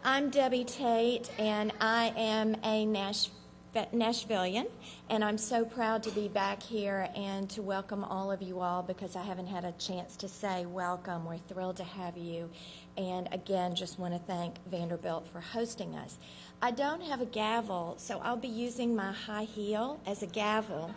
I'm Debbie Tate, and I am a Nashvilleian, and I'm so proud to be back here and to welcome all of you all because I haven't had a chance to say welcome. We're thrilled to have you, and again, just want to thank Vanderbilt for hosting us. I don't have a gavel, so I'll be using my high heel as a gavel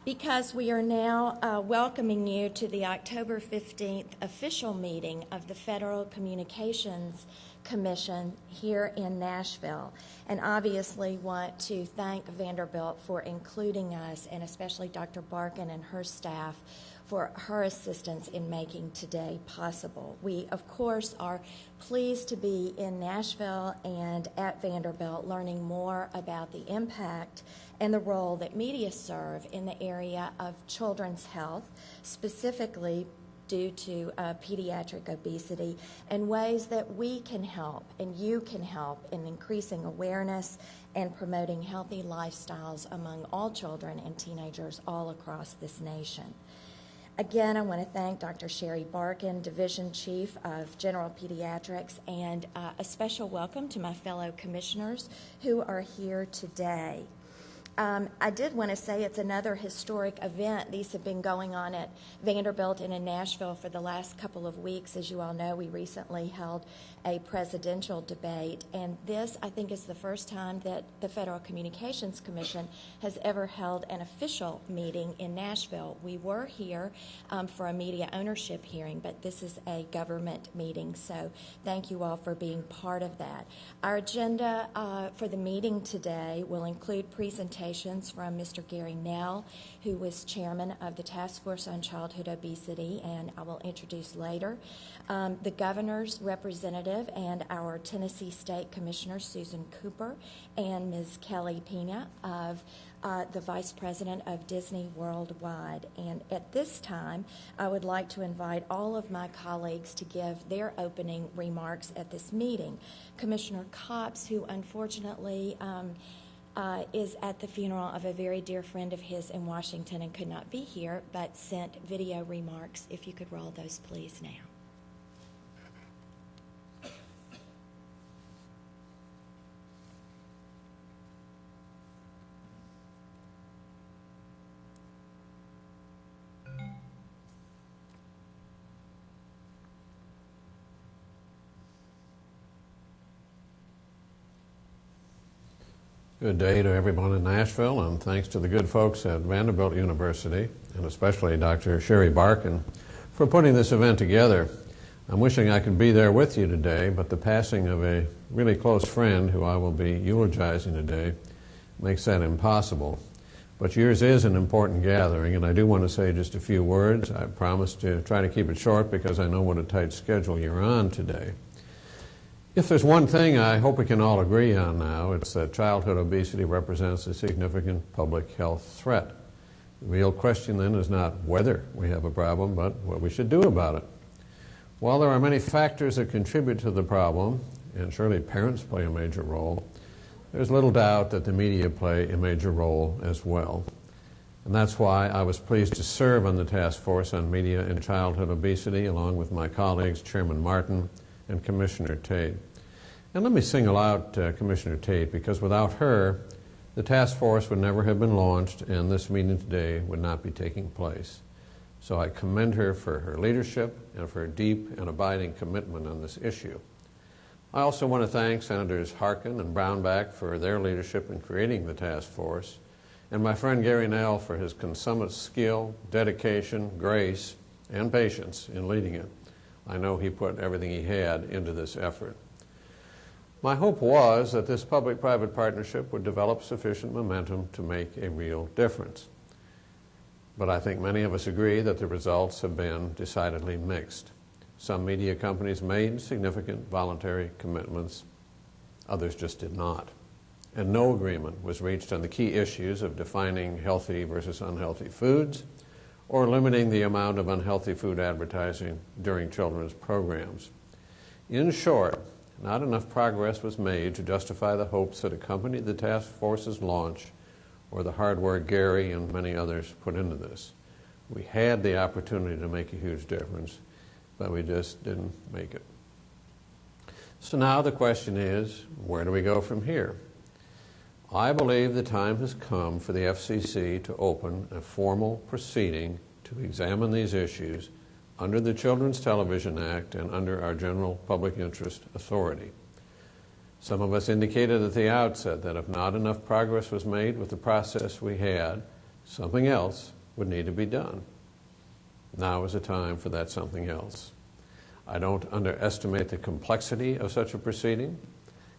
because we are now welcoming you to the October 15th official meeting of the Federal Communications Commission here in Nashville, and obviously want to thank Vanderbilt for including us, and especially Dr. Barkin and her staff for her assistance in making today possible. We, of course, are pleased to be in Nashville and at Vanderbilt learning more about the impact and the role that media serve in the area of children's health, specifically due to pediatric obesity, and ways that we can help and you can help in increasing awareness and promoting healthy lifestyles among all children and teenagers all across this nation. Again, I want to thank Dr. Sherry Barkin, Division Chief of General Pediatrics, and a special welcome to my fellow commissioners who are here today. I did want to say it's another historic event. These have been going on at Vanderbilt and in Nashville for the last couple of weeks. As you all know, we recently held a presidential debate, and this, I think, is the first time that the Federal Communications Commission has ever held an official meeting in Nashville. We were here for a media ownership hearing, but this is a government meeting, so thank you all for being part of that. Our agenda for the meeting today will include presentations from Mr. Gary Nell, who was chairman of the Task Force on Childhood Obesity, and I will introduce later. The governor's representative and our Tennessee State Commissioner, Susan Cooper, and Ms. Kelly Pena of the Vice President of Disney Worldwide. And at this time, I would like to invite all of my colleagues to give their opening remarks at this meeting. Commissioner Copps, who unfortunately is at the funeral of a very dear friend of his in Washington and could not be here, but sent video remarks. If you could roll those, please, now. Good day to everyone in Nashville, and thanks to the good folks at Vanderbilt University, and especially Dr. Sherry Barkin, for putting this event together. I'm wishing I could be there with you today, but the passing of a really close friend who I will be eulogizing today makes that impossible. But yours is an important gathering, and I do want to say just a few words. I promise to try to keep it short because I know what a tight schedule you're on today. If there's one thing I hope we can all agree on now, it's that childhood obesity represents a significant public health threat. The real question then is not whether we have a problem, but what we should do about it. While there are many factors that contribute to the problem, and surely parents play a major role, there's little doubt that the media play a major role as well. And that's why I was pleased to serve on the Task Force on Media and Childhood Obesity, along with my colleagues, Chairman Martin and Commissioner Tate. And let me single out Commissioner Tate, because without her, the task force would never have been launched and this meeting today would not be taking place. So I commend her for her leadership and for her deep and abiding commitment on this issue. I also want to thank Senators Harkin and Brownback for their leadership in creating the task force, and my friend Gary Nell for his consummate skill, dedication, grace, and patience in leading it. I know he put everything he had into this effort. My hope was that this public-private partnership would develop sufficient momentum to make a real difference. But I think many of us agree that the results have been decidedly mixed. Some media companies made significant voluntary commitments, others just did not. And no agreement was reached on the key issues of defining healthy versus unhealthy foods, or limiting the amount of unhealthy food advertising during children's programs. In short, not enough progress was made to justify the hopes that accompanied the task force's launch or the hard work Gary and many others put into this. We had the opportunity to make a huge difference, but we just didn't make it. So now the question is, where do we go from here? I believe the time has come for the FCC to open a formal proceeding to examine these issues under the Children's Television Act and under our general public interest authority. Some of us indicated at the outset that if not enough progress was made with the process we had, something else would need to be done. Now is the time for that something else. I don't underestimate the complexity of such a proceeding.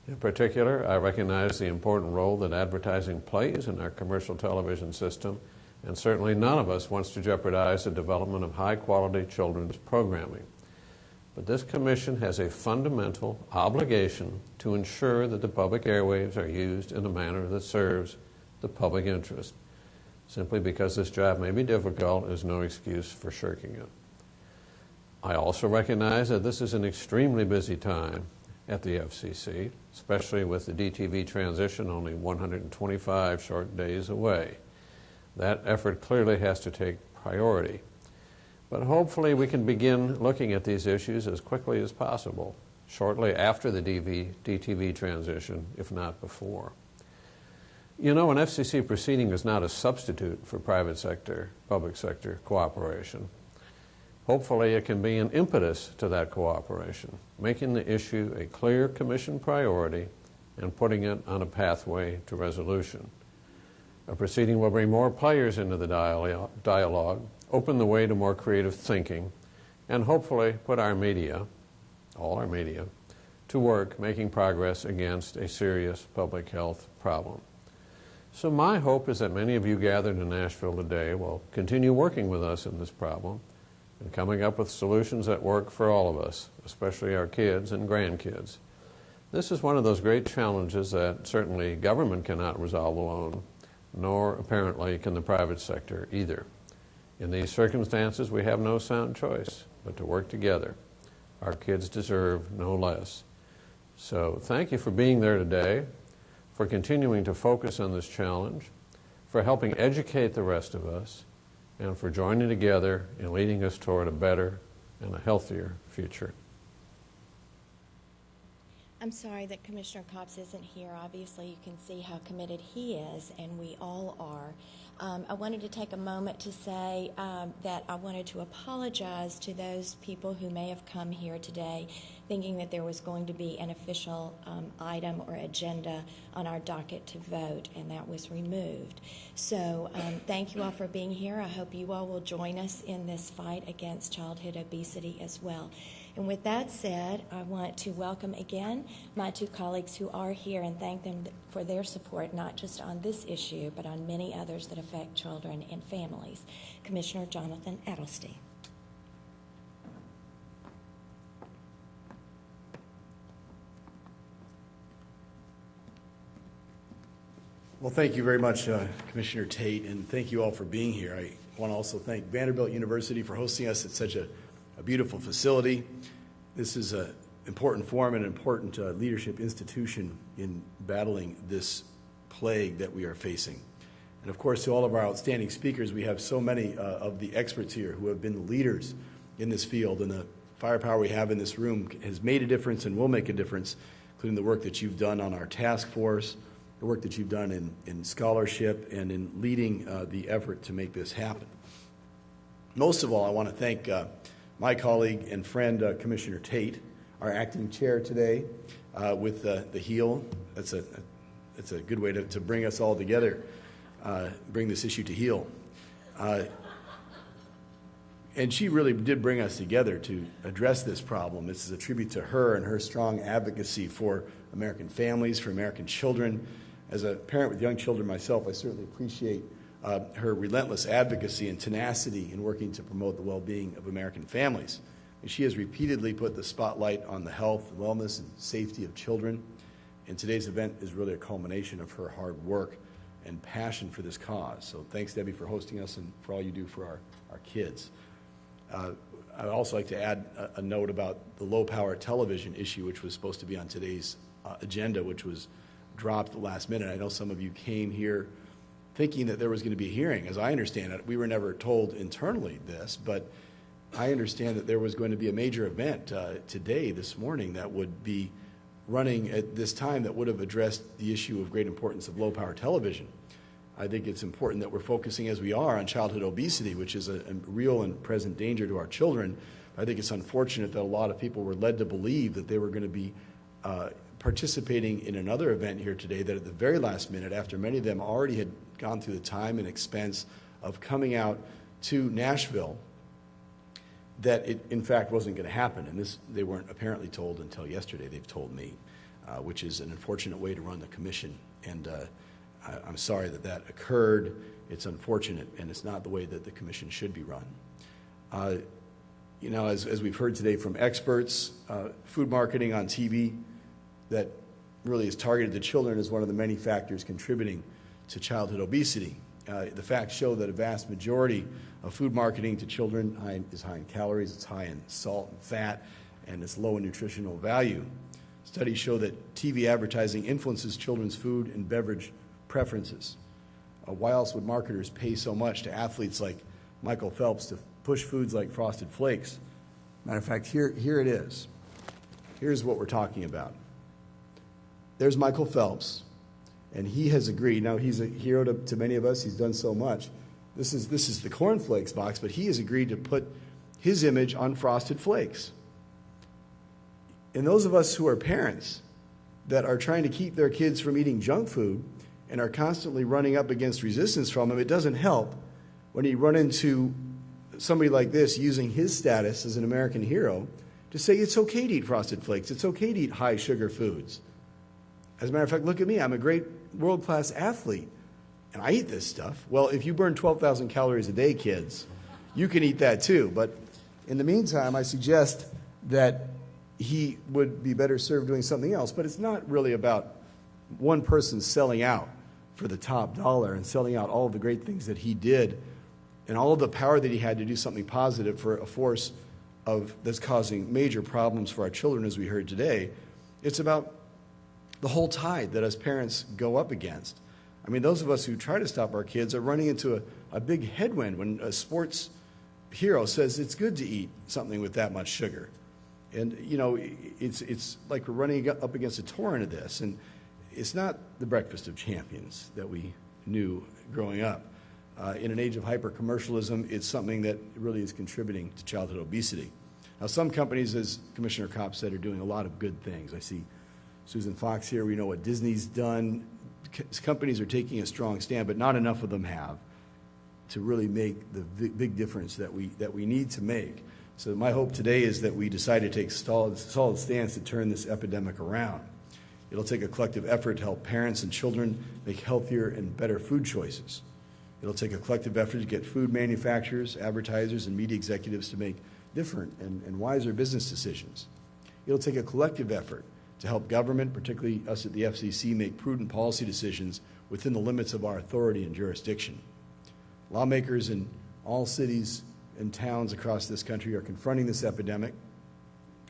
In particular, I recognize the important role that advertising plays in our commercial television system, and certainly none of us wants to jeopardize the development of high-quality children's programming. But this commission has a fundamental obligation to ensure that the public airwaves are used in a manner that serves the public interest. Simply because this job may be difficult is no excuse for shirking it. I also recognize that this is an extremely busy time at the FCC, especially with the DTV transition only 125 short days away. That effort clearly has to take priority. But hopefully we can begin looking at these issues as quickly as possible, shortly after the DTV transition, if not before. You know, an FCC proceeding is not a substitute for private sector, public sector cooperation. Hopefully it can be an impetus to that cooperation, making the issue a clear commission priority and putting it on a pathway to resolution. A proceeding will bring more players into the dialogue, open the way to more creative thinking, and hopefully put our media, all our media, to work making progress against a serious public health problem. So my hope is that many of you gathered in Nashville today will continue working with us in this problem and coming up with solutions that work for all of us, especially our kids and grandkids. This is one of those great challenges that certainly government cannot resolve alone, nor apparently can the private sector either. In these circumstances, we have no sound choice but to work together. Our kids deserve no less. So thank you for being there today, for continuing to focus on this challenge, for helping educate the rest of us, and for joining together in leading us toward a better and a healthier future. I'm sorry that Commissioner Copps isn't here. Obviously, you can see how committed he is, and we all are. I wanted to take a moment to say that I wanted to apologize to those people who may have come here today thinking that there was going to be an official item or agenda on our docket to vote, and that was removed. So thank you all for being here. I hope you all will join us in this fight against childhood obesity as well. And with that said, I want to welcome again my two colleagues who are here and thank them for their support, not just on this issue, but on many others that affect children and families. Commissioner Jonathan Adelstein. Well, thank you very much, Commissioner Tate, and thank you all for being here. I want to also thank Vanderbilt University for hosting us at such a beautiful facility. This is an important forum and an important leadership institution in battling this plague that we are facing. And of course, to all of our outstanding speakers, we have so many of the experts here who have been the leaders in this field, and the firepower we have in this room has made a difference and will make a difference, including the work that you've done on our task force, the work that you've done in scholarship and in leading the effort to make this happen. Most of all, I want to thank my colleague and friend, Commissioner Tate, our acting chair today, with the HEAL. That's a good way to bring us all together, bring this issue to HEAL. And she really did bring us together to address this problem. This is a tribute to her and her strong advocacy for American families, for American children. As a parent with young children myself, I certainly appreciate her relentless advocacy and tenacity in working to promote the well-being of American families. And she has repeatedly put the spotlight on the health, wellness, and safety of children. And today's event is really a culmination of her hard work and passion for this cause. So thanks, Debbie, for hosting us and for all you do for our kids. I'd also like to add a note about the low-power television issue, which was supposed to be on today's agenda, which was dropped at the last minute. I know some of you came here thinking that there was going to be a hearing. As I understand it, we were never told internally this, but I understand that there was going to be a major event today, this morning, that would be running at this time that would have addressed the issue of great importance of low-power television. I think it's important that we're focusing, as we are, on childhood obesity, which is a real and present danger to our children. I think it's unfortunate that a lot of people were led to believe that they were going to be participating in another event here today, that at the very last minute, after many of them already had gone through the time and expense of coming out to Nashville, that it, in fact, wasn't going to happen. And this, they weren't apparently told until yesterday. They've told me, which is an unfortunate way to run the commission. And I'm sorry that that occurred. It's unfortunate, and it's not the way that the commission should be run. You know, as we've heard today from experts, food marketing on TV that really is targeted to children is one of the many factors contributing to childhood obesity. The facts show that a vast majority of food marketing to children is high in calories, it's high in salt and fat, and it's low in nutritional value. Studies show that TV advertising influences children's food and beverage preferences. Why else would marketers pay so much to athletes like Michael Phelps to push foods like Frosted Flakes? Matter of fact, here it is. Here's what we're talking about. There's Michael Phelps, and he has agreed. Now, he's a hero to many of us. He's done so much. This is the Corn Flakes box, but he has agreed to put his image on Frosted Flakes. And those of us who are parents that are trying to keep their kids from eating junk food and are constantly running up against resistance from them, it doesn't help when you run into somebody like this using his status as an American hero to say it's okay to eat Frosted Flakes, it's okay to eat high sugar foods. As a matter of fact, look at me. I'm a great world-class athlete, and I eat this stuff. Well, if you burn 12,000 calories a day, kids, you can eat that too. But in the meantime, I suggest that he would be better served doing something else. But it's not really about one person selling out for the top dollar and selling out all of the great things that he did and all of the power that he had to do something positive for a force that's causing major problems for our children, as we heard today. It's about the whole tide that us parents go up against. I mean, those of us who try to stop our kids are running into a big headwind when a sports hero says it's good to eat something with that much sugar. And, you know, it's like we're running up against a torrent of this. And it's not the breakfast of champions that we knew growing up. In an age of hyper-commercialism, it's something that really is contributing to childhood obesity. Now, some companies, as Commissioner Kopp said, are doing a lot of good things. I see Susan Fox here. We know what Disney's done. Companies are taking a strong stand, but not enough of them have to really make the big difference that we need to make. So my hope today is that we decide to take solid stance to turn this epidemic around. It'll take a collective effort to help parents and children make healthier and better food choices. It'll take a collective effort to get food manufacturers, advertisers, and media executives to make different and wiser business decisions. It'll take a collective effort to help government, particularly us at the FCC, make prudent policy decisions within the limits of our authority and jurisdiction. Lawmakers in all cities and towns across this country are confronting this epidemic.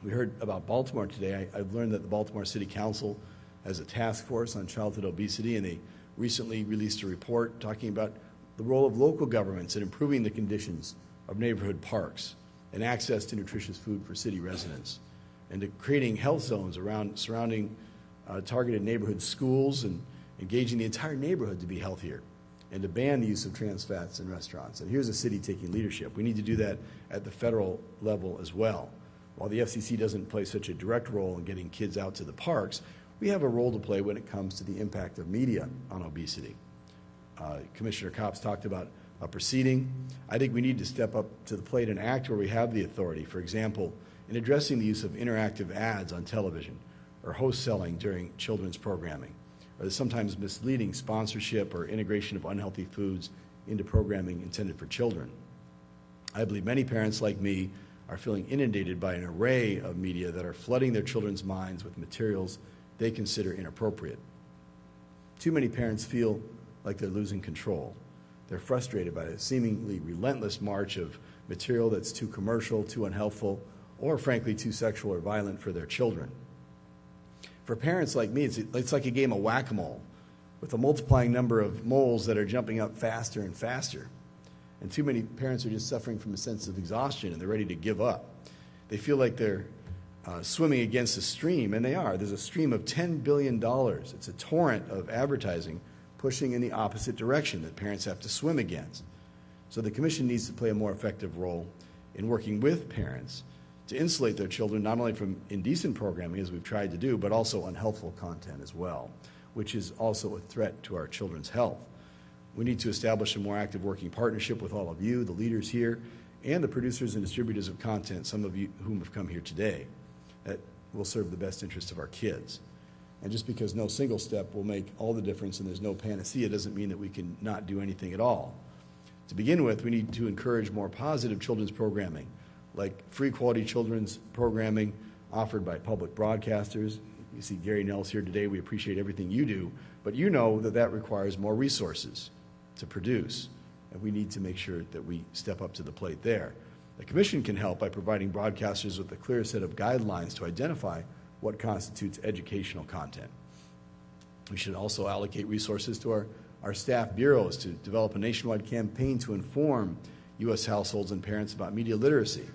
We heard about Baltimore today. I've learned that the Baltimore City Council has a task force on childhood obesity, and they recently released a report talking about the role of local governments in improving the conditions of neighborhood parks and access to nutritious food for city residents, and to creating health zones surrounding targeted neighborhood schools and engaging the entire neighborhood to be healthier, and to ban the use of trans fats in restaurants. And here's a city taking leadership. We need to do that at the federal level as well. While the FCC doesn't play such a direct role in getting kids out to the parks, we have a role to play when it comes to the impact of media on obesity. Commissioner Kopp's talked about a proceeding. I think we need to step up to the plate and act where we have the authority. For example, in addressing the use of interactive ads on television or host selling during children's programming, or the sometimes misleading sponsorship or integration of unhealthy foods into programming intended for children. I believe many parents like me are feeling inundated by an array of media that are flooding their children's minds with materials they consider inappropriate. Too many parents feel like they're losing control. They're frustrated by a seemingly relentless march of material that's too commercial, too unhelpful, or frankly too sexual or violent for their children. For parents like me, it's like a game of whack-a-mole with a multiplying number of moles that are jumping up faster and faster. And too many parents are just suffering from a sense of exhaustion, and they're ready to give up. They feel like they're swimming against a stream, and they are. There's a stream of $10 billion. It's a torrent of advertising pushing in the opposite direction that parents have to swim against. So the Commission needs to play a more effective role in working with parents to insulate their children not only from indecent programming, as we've tried to do, but also unhelpful content as well, which is also a threat to our children's health. We need to establish a more active working partnership with all of you, the leaders here, and the producers and distributors of content, some of you whom have come here today, that will serve the best interest of our kids. And just because no single step will make all the difference and there's no panacea doesn't mean that we can not do anything at all. To begin with, we need to encourage more positive children's programming, like free quality children's programming offered by public broadcasters. You see Gary Nels here today. We appreciate everything you do, but you know that that requires more resources to produce, and we need to make sure that we step up to the plate there. The Commission can help by providing broadcasters with a clear set of guidelines to identify what constitutes educational content. We should also allocate resources to our staff bureaus to develop a nationwide campaign to inform U.S. households and parents about media literacy,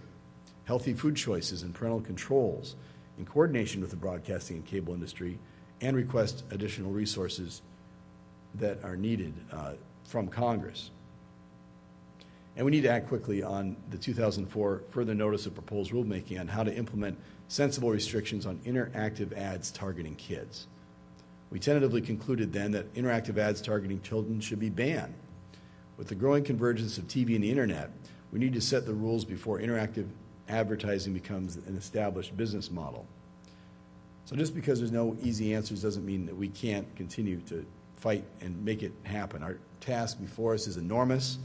healthy food choices, and parental controls in coordination with the broadcasting and cable industry, and request additional resources that are needed from Congress. And we need to act quickly on the 2004 further notice of proposed rulemaking on how to implement sensible restrictions on interactive ads targeting kids. We tentatively concluded then that interactive ads targeting children should be banned. With the growing convergence of TV and the internet, we need to set the rules before interactive advertising becomes an established business model. So just because there's no easy answers doesn't mean that we can't continue to fight and make it happen. Our task before us is enormous.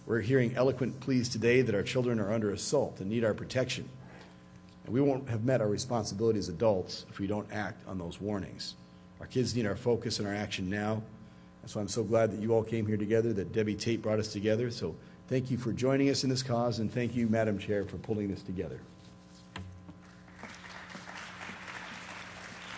We're hearing eloquent pleas today that our children are under assault and need our protection. And we won't have met our responsibility as adults if we don't act on those warnings. Our kids need our focus and our action now. That's why I'm so glad that you all came here together, that Debbie Tate brought us together. So thank you for joining us in this cause, and thank you, Madam Chair, for pulling this together.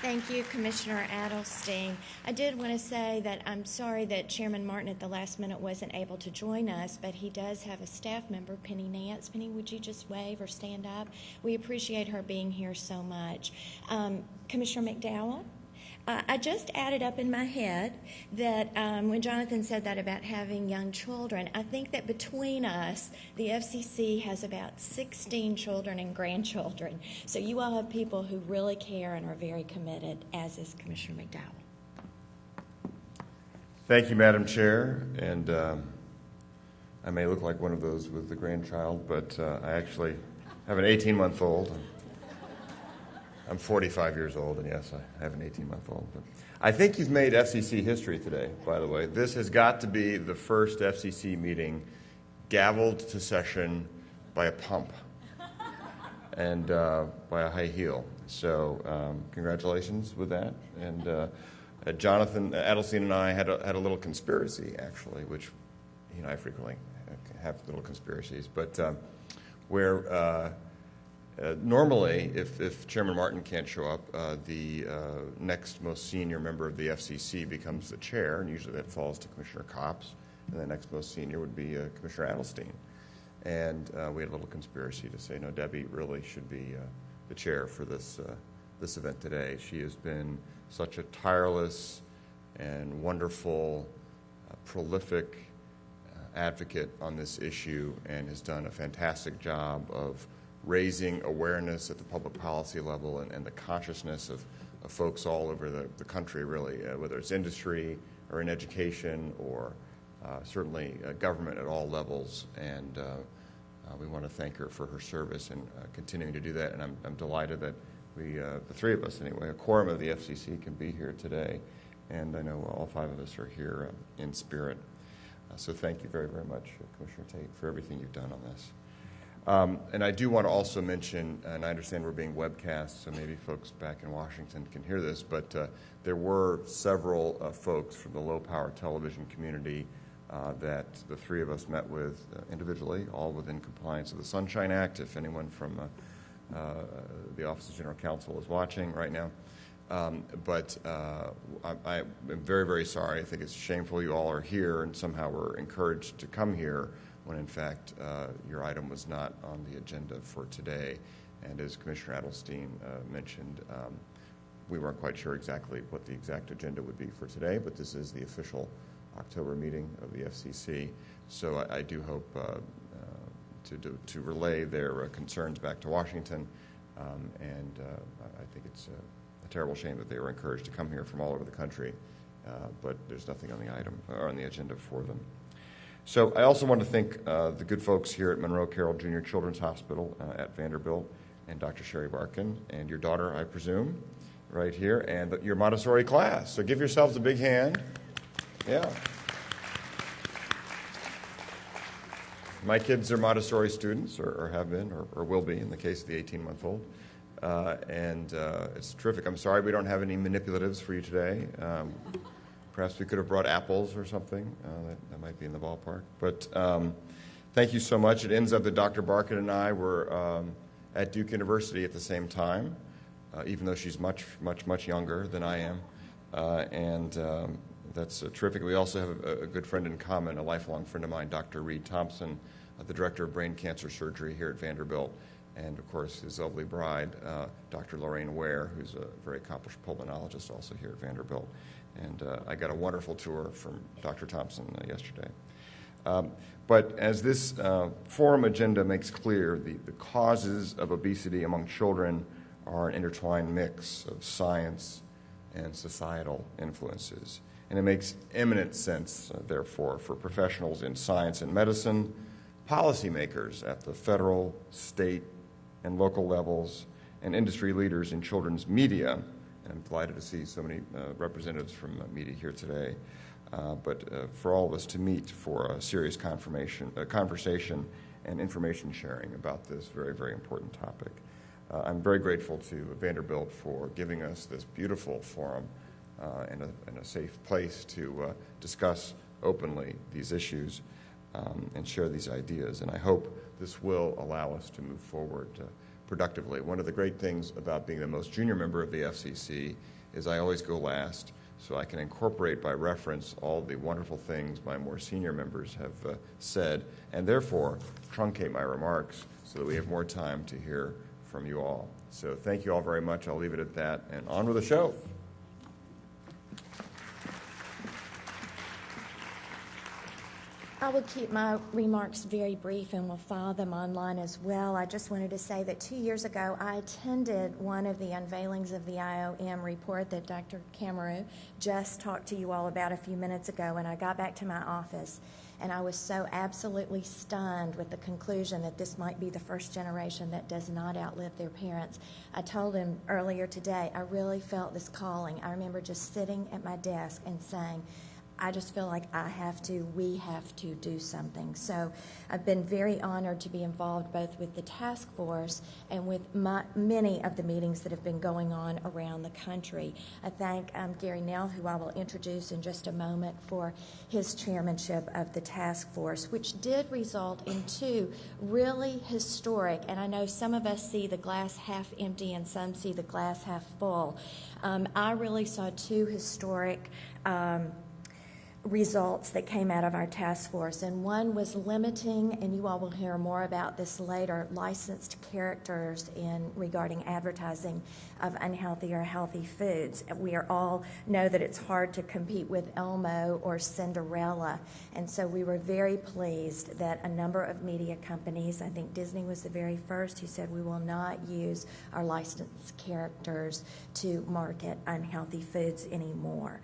Thank you, Commissioner Adelstein. I did want to say that I'm sorry that Chairman Martin at the last minute wasn't able to join us, but he does have a staff member, Penny Nance. Penny, would you just wave or stand up? We appreciate her being here so much. Commissioner McDowell? I just added up in my head that when Jonathan said that about having young children, I think that between us, the FCC has about 16 children and grandchildren. So you all have people who really care and are very committed, as is Commissioner McDowell. Thank you, Madam Chair. And I may look like one of those with the grandchild, but I actually have an 18-month-old. I'm 45 years old, and yes, I have an 18-month-old. But I think you've made FCC history today, by the way. This has got to be the first FCC meeting gavelled to session by a pump and by a high heel. So congratulations with that. And Jonathan Adelstein and I had a little conspiracy, actually, which he and I frequently have little conspiracies, but where normally, if Chairman Martin can't show up, the next most senior member of the FCC becomes the chair, and usually that falls to Commissioner Copps, and the next most senior would be Commissioner Adelstein. And we had a little conspiracy to say, no, Debbie really should be the chair for this event today. She has been such a tireless and wonderful, prolific advocate on this issue, and has done a fantastic job of raising awareness at the public policy level and the consciousness of folks all over the country, really, whether it's industry or in education or certainly government at all levels. And we want to thank her for her service and continuing to do that. And I'm delighted that we, the three of us anyway, a quorum of the FCC can be here today. And I know all five of us are here in spirit. So thank you very, very much, Commissioner Tate, for everything you've done on this. And I do want to also mention, and I understand we're being webcast, so maybe folks back in Washington can hear this, but there were several folks from the low-power television community that the three of us met with individually, all within compliance of the Sunshine Act, if anyone from the Office of General Counsel is watching right now. But I am very, very sorry. I think it's shameful you all are here and somehow were encouraged to come here when, in fact, your item was not on the agenda for today. And as Commissioner Adelstein mentioned, we weren't quite sure exactly what the exact agenda would be for today, but this is the official October meeting of the FCC. So I do hope to relay their concerns back to Washington. And I think it's a terrible shame that they were encouraged to come here from all over the country, but there's nothing on the item or on the agenda for them. So I also want to thank the good folks here at Monroe Carell Jr. Children's Hospital at Vanderbilt, and Dr. Sherry Barkin, and your daughter, I presume, right here, and your Montessori class. So give yourselves a big hand. Yeah. My kids are Montessori students, or have been, or will be in the case of the 18-month-old. And it's terrific. I'm sorry we don't have any manipulatives for you today. Perhaps we could have brought apples or something. That might be in the ballpark. But thank you so much. It ends up that Dr. Barkin and I were at Duke University at the same time, even though she's much, much, much younger than I am. And that's terrific. We also have a good friend in common, a lifelong friend of mine, Dr. Reed Thompson, the director of brain cancer surgery here at Vanderbilt, and of course his lovely bride, Dr. Lorraine Ware, who's a very accomplished pulmonologist also here at Vanderbilt. And I got a wonderful tour from Dr. Thompson yesterday. But as this forum agenda makes clear, the causes of obesity among children are an intertwined mix of science and societal influences. And it makes eminent sense, therefore, for professionals in science and medicine, policymakers at the federal, state, and local levels, and industry leaders in children's media. And I'm delighted to see so many representatives from media here today. But for all of us to meet for a serious conversation and information sharing about this very, very important topic. I'm very grateful to Vanderbilt for giving us this beautiful forum and a safe place to discuss openly these issues and share these ideas. And I hope this will allow us to move forward productively. One of the great things about being the most junior member of the FCC is I always go last, so I can incorporate by reference all the wonderful things my more senior members have said, and therefore truncate my remarks so that we have more time to hear from you all. So thank you all very much. I'll leave it at that, and on with the show. I will keep my remarks very brief, and we'll follow them online as well. I just wanted to say that 2 years ago, I attended one of the unveilings of the IOM report that Dr. Cameron just talked to you all about a few minutes ago, and I got back to my office, and I was so absolutely stunned with the conclusion that this might be the first generation that does not outlive their parents. I told him earlier today, I really felt this calling. I remember just sitting at my desk and saying, I just feel like we have to do something. So I've been very honored to be involved both with the task force and with many of the meetings that have been going on around the country. I thank Gary Nell, who I will introduce in just a moment, for his chairmanship of the task force, which did result in two really historic, and I know some of us see the glass half empty and some see the glass half full. I really saw two historic results that came out of our task force, and one was limiting, and you all will hear more about this later, licensed characters regarding advertising of unhealthy or healthy foods. We all know that it's hard to compete with Elmo or Cinderella, and so we were very pleased that a number of media companies, I think Disney was the very first, who said we will not use our licensed characters to market unhealthy foods anymore.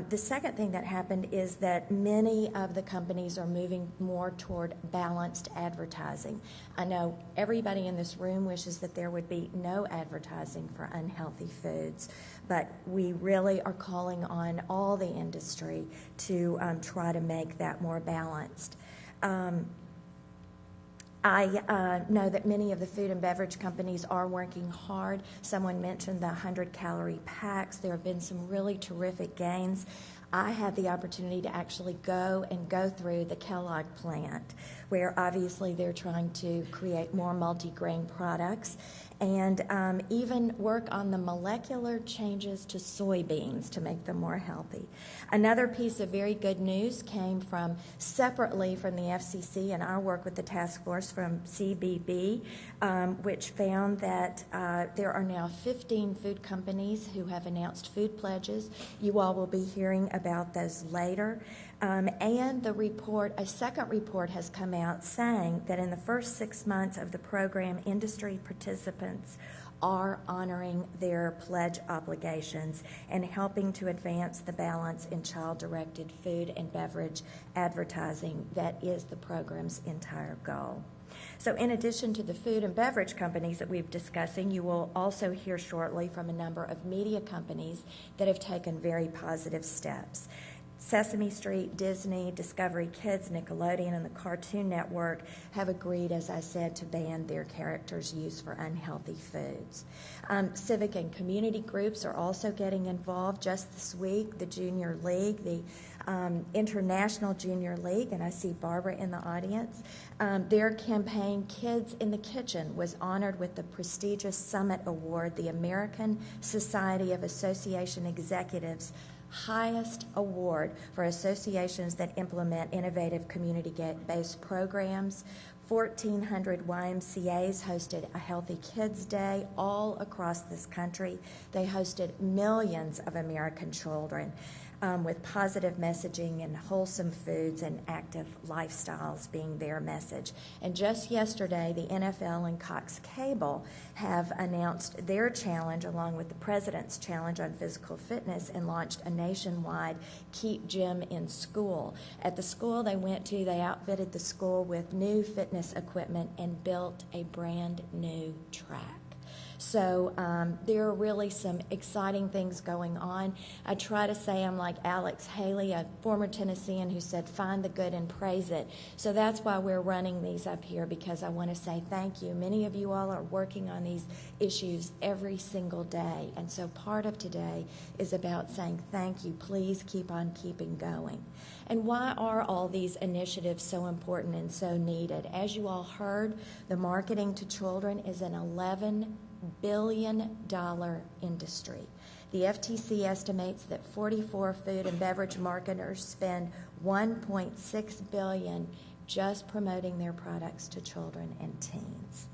The second thing that happened is that many of the companies are moving more toward balanced advertising. I know everybody in this room wishes that there would be no advertising for unhealthy foods, but we really are calling on all the industry to try to make that more balanced. I know that many of the food and beverage companies are working hard. Someone mentioned the 100-calorie packs. There have been some really terrific gains. I had the opportunity to actually go through the Kellogg plant, where obviously they're trying to create more multigrain products and even work on the molecular changes to soybeans to make them more healthy. Another piece of very good news came from separately from the FCC and our work with the task force from CBB, which found that there are now 15 food companies who have announced food pledges. You all will be hearing about those later. And the report, a second report has come out saying that in the first 6 months of the program, industry participants are honoring their pledge obligations and helping to advance the balance in child-directed food and beverage advertising that is the program's entire goal. So in addition to the food and beverage companies that we've discussing, you will also hear shortly from a number of media companies that have taken very positive steps. Sesame Street, Disney, Discovery Kids, Nickelodeon, and the Cartoon Network have agreed, as I said, to ban their characters' use for unhealthy foods. Civic and community groups are also getting involved. Just this week, the Junior League, the International Junior League, and I see Barbara in the audience, their campaign, Kids in the Kitchen, was honored with the prestigious Summit Award, the American Society of Association Executives' highest award for associations that implement innovative community-based programs. 1,400 YMCAs hosted a Healthy Kids Day all across this country. They hosted millions of American children with positive messaging and wholesome foods and active lifestyles being their message. And just yesterday, the NFL and Cox Cable have announced their challenge along with the President's Challenge on Physical Fitness and launched a nationwide Keep Gym in School. At the school they went to, they outfitted the school with new fitness equipment and built a brand new track. So there are really some exciting things going on. I try to say I'm like Alex Haley, a former Tennessean who said, find the good and praise it. So that's why we're running these up here, because I want to say thank you. Many of you all are working on these issues every single day. And so part of today is about saying thank you. Please keep on keeping going. And why are all these initiatives so important and so needed? As you all heard, the marketing to children is an $11 billion industry. The FTC estimates that 44 food and beverage marketers spend $1.6 billion just promoting their products to children and teens.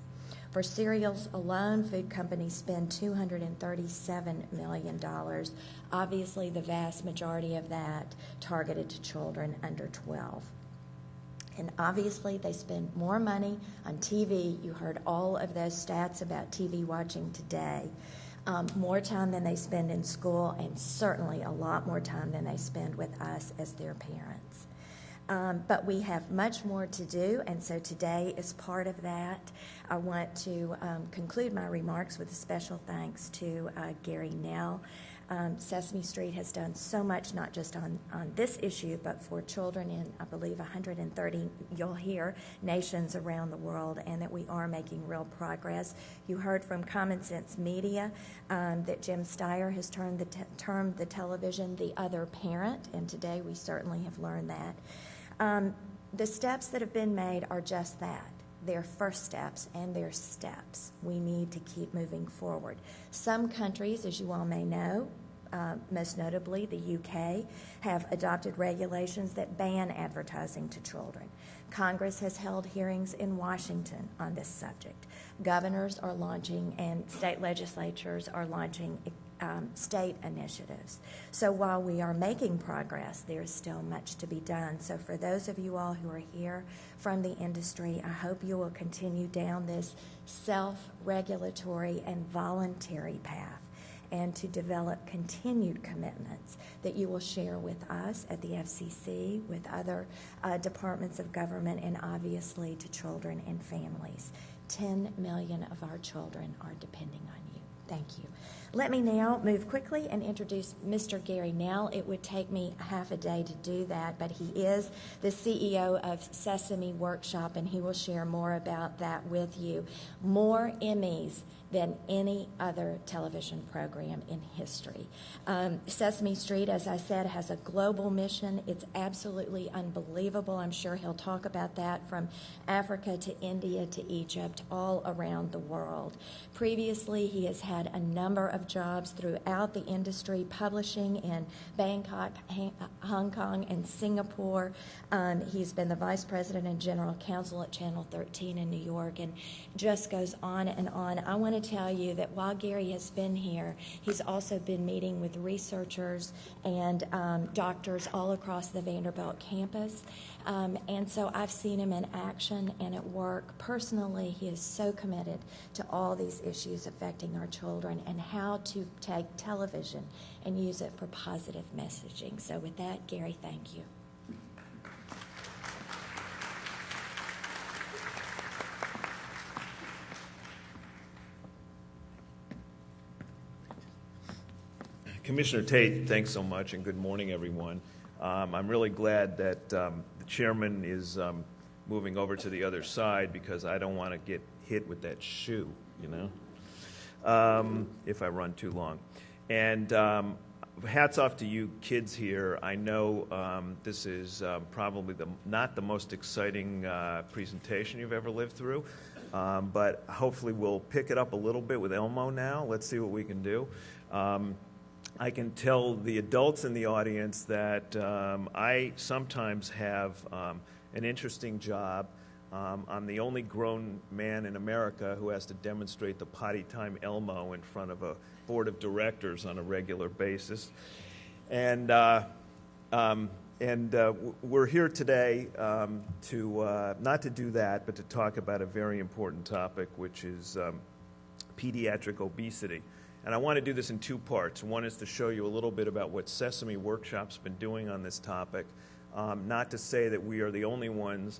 For cereals alone, food companies spend $237 million, obviously the vast majority of that targeted to children under 12. And obviously, they spend more money on TV. You heard all of those stats about TV watching today. More time than they spend in school, and certainly a lot more time than they spend with us as their parents. But we have much more to do, and so today is part of that. I want to conclude my remarks with a special thanks to Gary Nell. Sesame Street has done so much, not just on this issue, but for children in, I believe, 130, you'll hear, nations around the world, and that we are making real progress. You heard from Common Sense Media that Jim Steyer has termed the television the other parent, and today we certainly have learned that. The steps that have been made are just that. They're first steps, and they're steps. We need to keep moving forward. Some countries, as you all may know, most notably the UK, have adopted regulations that ban advertising to children. Congress has held hearings in Washington on this subject. Governors are launching, and state legislatures are launching state initiatives. So while we are making progress, there is still much to be done. So for those of you all who are here from the industry, I hope you will continue down this self-regulatory and voluntary path, and to develop continued commitments that you will share with us at the FCC, with other departments of government, and obviously to children and families. 10 million of our children are depending on you. Thank you. Let me now move quickly and introduce Mr. Gary Nell. It would take me half a day to do that, but he is the CEO of Sesame Workshop, and he will share more about that with you. More Emmys than any other television program in history. Sesame Street, as I said, has a global mission. It's absolutely unbelievable. I'm sure he'll talk about that, from Africa to India to Egypt, all around the world. Previously, he has had a number of jobs throughout the industry, publishing in Bangkok, Hong Kong, and Singapore. He's been the vice president and general counsel at Channel 13 in New York, and just goes on and on. I want to tell you that while Gary has been here, he's also been meeting with researchers and doctors all across the Vanderbilt campus. And so I've seen him in action and at work. Personally, he is so committed to all these issues affecting our children and how to take television and use it for positive messaging. So with that, Gary, thank you. Commissioner Tate, thanks so much, and good morning, everyone. I'm really glad that the chairman is moving over to the other side, because I don't want to get hit with that shoe, you know, if I run too long. And hats off to you kids here. I know this is probably not the most exciting presentation you've ever lived through, but hopefully we'll pick it up a little bit with Elmo now. Let's see what we can do. I can tell the adults in the audience that I sometimes have an interesting job. I'm the only grown man in America who has to demonstrate the potty time Elmo in front of a board of directors on a regular basis. And we're here today to not to do that, but to talk about a very important topic, which is pediatric obesity. And I want to do this in two parts. One is to show you a little bit about what Sesame Workshop's been doing on this topic. Not to say that we are the only ones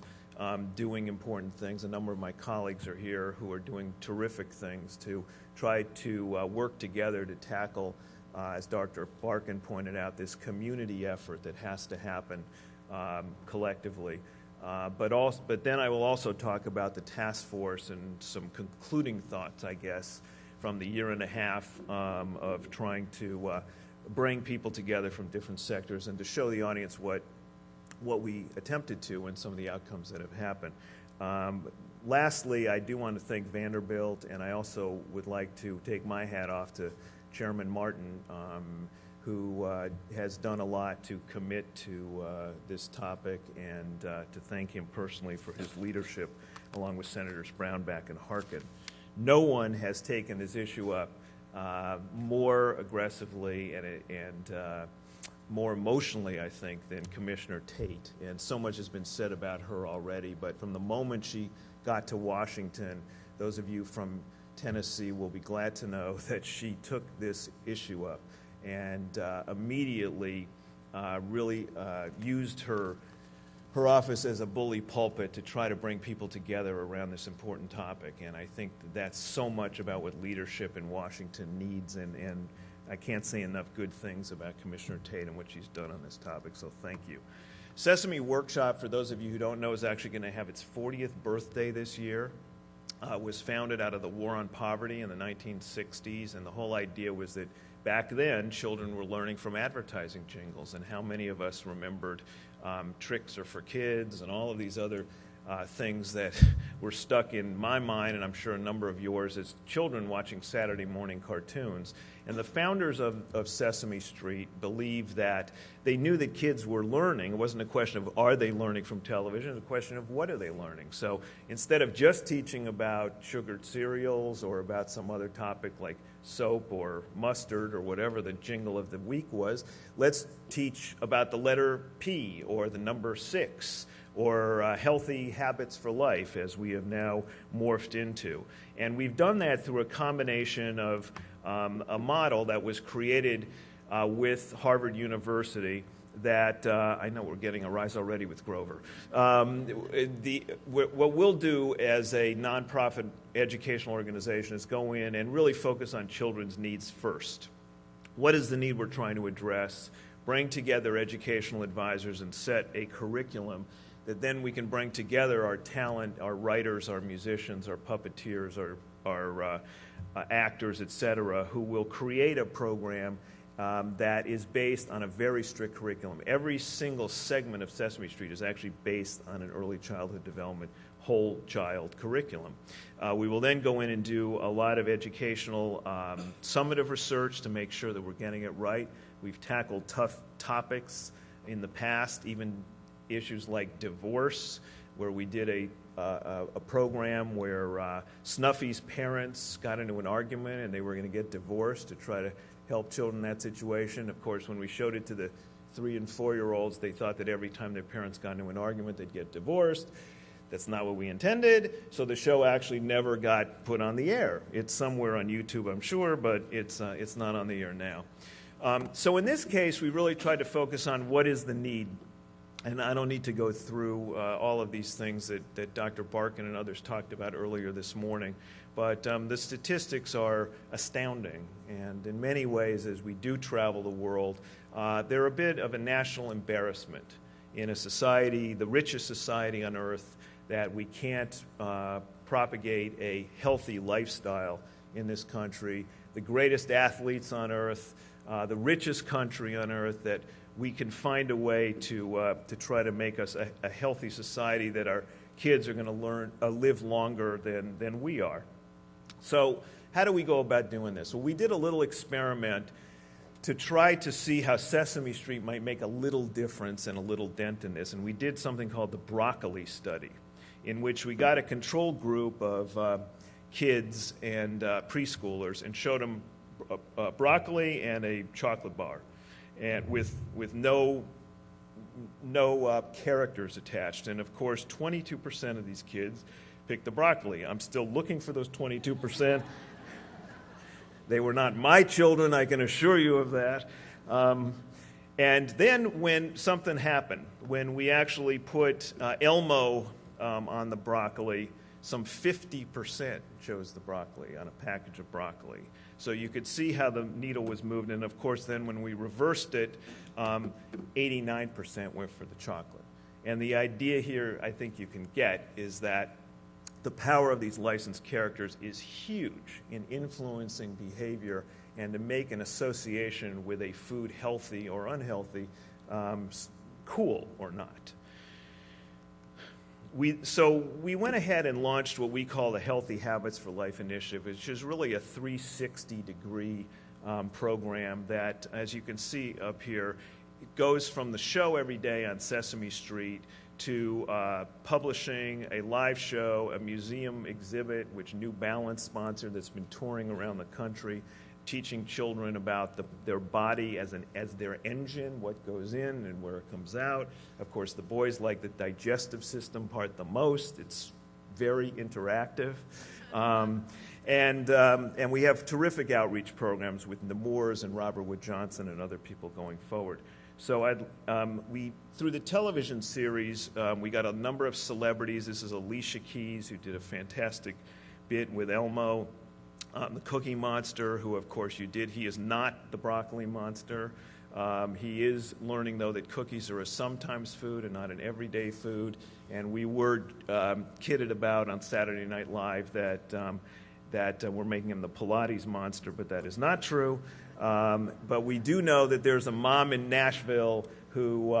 doing important things. A number of my colleagues are here who are doing terrific things to try to work together to tackle, as Dr. Barkin pointed out, this community effort that has to happen collectively. But then I will also talk about the task force and some concluding thoughts, I guess, from the year and a half of trying to bring people together from different sectors and to show the audience what we attempted to and some of the outcomes that have happened. Lastly, I do want to thank Vanderbilt, and I also would like to take my hat off to Chairman Martin, who has done a lot to commit to this topic, and to thank him personally for his leadership, along with Senators Brownback and Harkin. No one has taken this issue up more aggressively and more emotionally, I think, than Commissioner Tate. And so much has been said about her already. But from the moment she got to Washington, those of you from Tennessee will be glad to know that she took this issue up and immediately really used her office as a bully pulpit to try to bring people together around this important topic. And I think that's so much about what leadership in Washington needs, and I can't say enough good things about Commissioner Tate and what she's done on this topic, so thank you. Sesame Workshop, for those of you who don't know, is actually going to have its 40th birthday this year. Was founded out of the War on Poverty in the 1960s, and the whole idea was that back then children were learning from advertising jingles, and how many of us remembered Tricks Are for Kids and all of these other things that were stuck in my mind, and I'm sure a number of yours, as children watching Saturday morning cartoons. And the founders of Sesame Street believed that they knew that kids were learning. It wasn't a question of are they learning from television, it was a question of what are they learning. So instead of just teaching about sugared cereals or about some other topic like soap or mustard or whatever the jingle of the week was, let's teach about the letter P or the number 6 or healthy habits for life, as we have now morphed into. And we've done that through a combination of a model that was created with Harvard University that I know we're getting a rise already with Grover. What we'll do as a nonprofit educational organization is go in and really focus on children's needs first. What is the need we're trying to address? Bring together educational advisors and set a curriculum that then we can bring together our talent, our writers, our musicians, our puppeteers, our actors, etc., who will create a program that is based on a very strict curriculum. Every single segment of Sesame Street is actually based on an early childhood development whole child curriculum. We will then go in and do a lot of educational summative research to make sure that we're getting it right. We've tackled tough topics in the past, even issues like divorce, where we did a program where Snuffy's parents got into an argument and they were going to get divorced to try to help children in that situation. Of course, when we showed it to the 3- and 4-year-olds, they thought that every time their parents got into an argument, they'd get divorced. That's not what we intended, so the show actually never got put on the air. It's somewhere on YouTube, I'm sure, but it's not on the air now. So in this case, we really tried to focus on what is the need. And I don't need to go through all of these things that Dr. Barkin and others talked about earlier this morning. But the statistics are astounding. And in many ways, as we do travel the world, they're a bit of a national embarrassment in a society, the richest society on earth, that we can't propagate a healthy lifestyle in this country. The greatest athletes on earth, the richest country on earth, that we can find a way to try to make us a healthy society, that our kids are going to live longer than we are. So how do we go about doing this? Well, we did a little experiment to try to see how Sesame Street might make a little difference and a little dent in this. And we did something called the broccoli study, in which we got a control group of kids and preschoolers and showed them broccoli and a chocolate bar, and with no characters attached. And of course, 22% of these kids picked the broccoli. I'm still looking for those 22%. They were not my children, I can assure you of that. And then when something happened, when we actually put Elmo on the broccoli, some 50% chose the broccoli on a package of broccoli. So you could see how the needle was moved. And of course, then when we reversed it, 89% went for the chocolate. And the idea here, I think you can get, is that the power of these licensed characters is huge in influencing behavior and to make an association with a food, healthy or unhealthy, cool or not. So we went ahead and launched what we call the Healthy Habits for Life Initiative, which is really a 360-degree program that, as you can see up here, it goes from the show every day on Sesame Street to publishing a live show, a museum exhibit, which New Balance sponsored, that's been touring around the country, teaching children about their body as their engine, what goes in and where it comes out. Of course, the boys like the digestive system part the most. It's very interactive. And we have terrific outreach programs with the Moores and Robert Wood Johnson and other people going forward. So through the television series, we got a number of celebrities. This is Alicia Keys, who did a fantastic bit with Elmo. The Cookie Monster, who, of course, you did. He is not the broccoli monster. He is learning, though, that cookies are a sometimes food and not an everyday food. And we were kidded about on Saturday Night Live that we're making him the Pilates monster, but that is not true. But we do know that there's a mom in Nashville who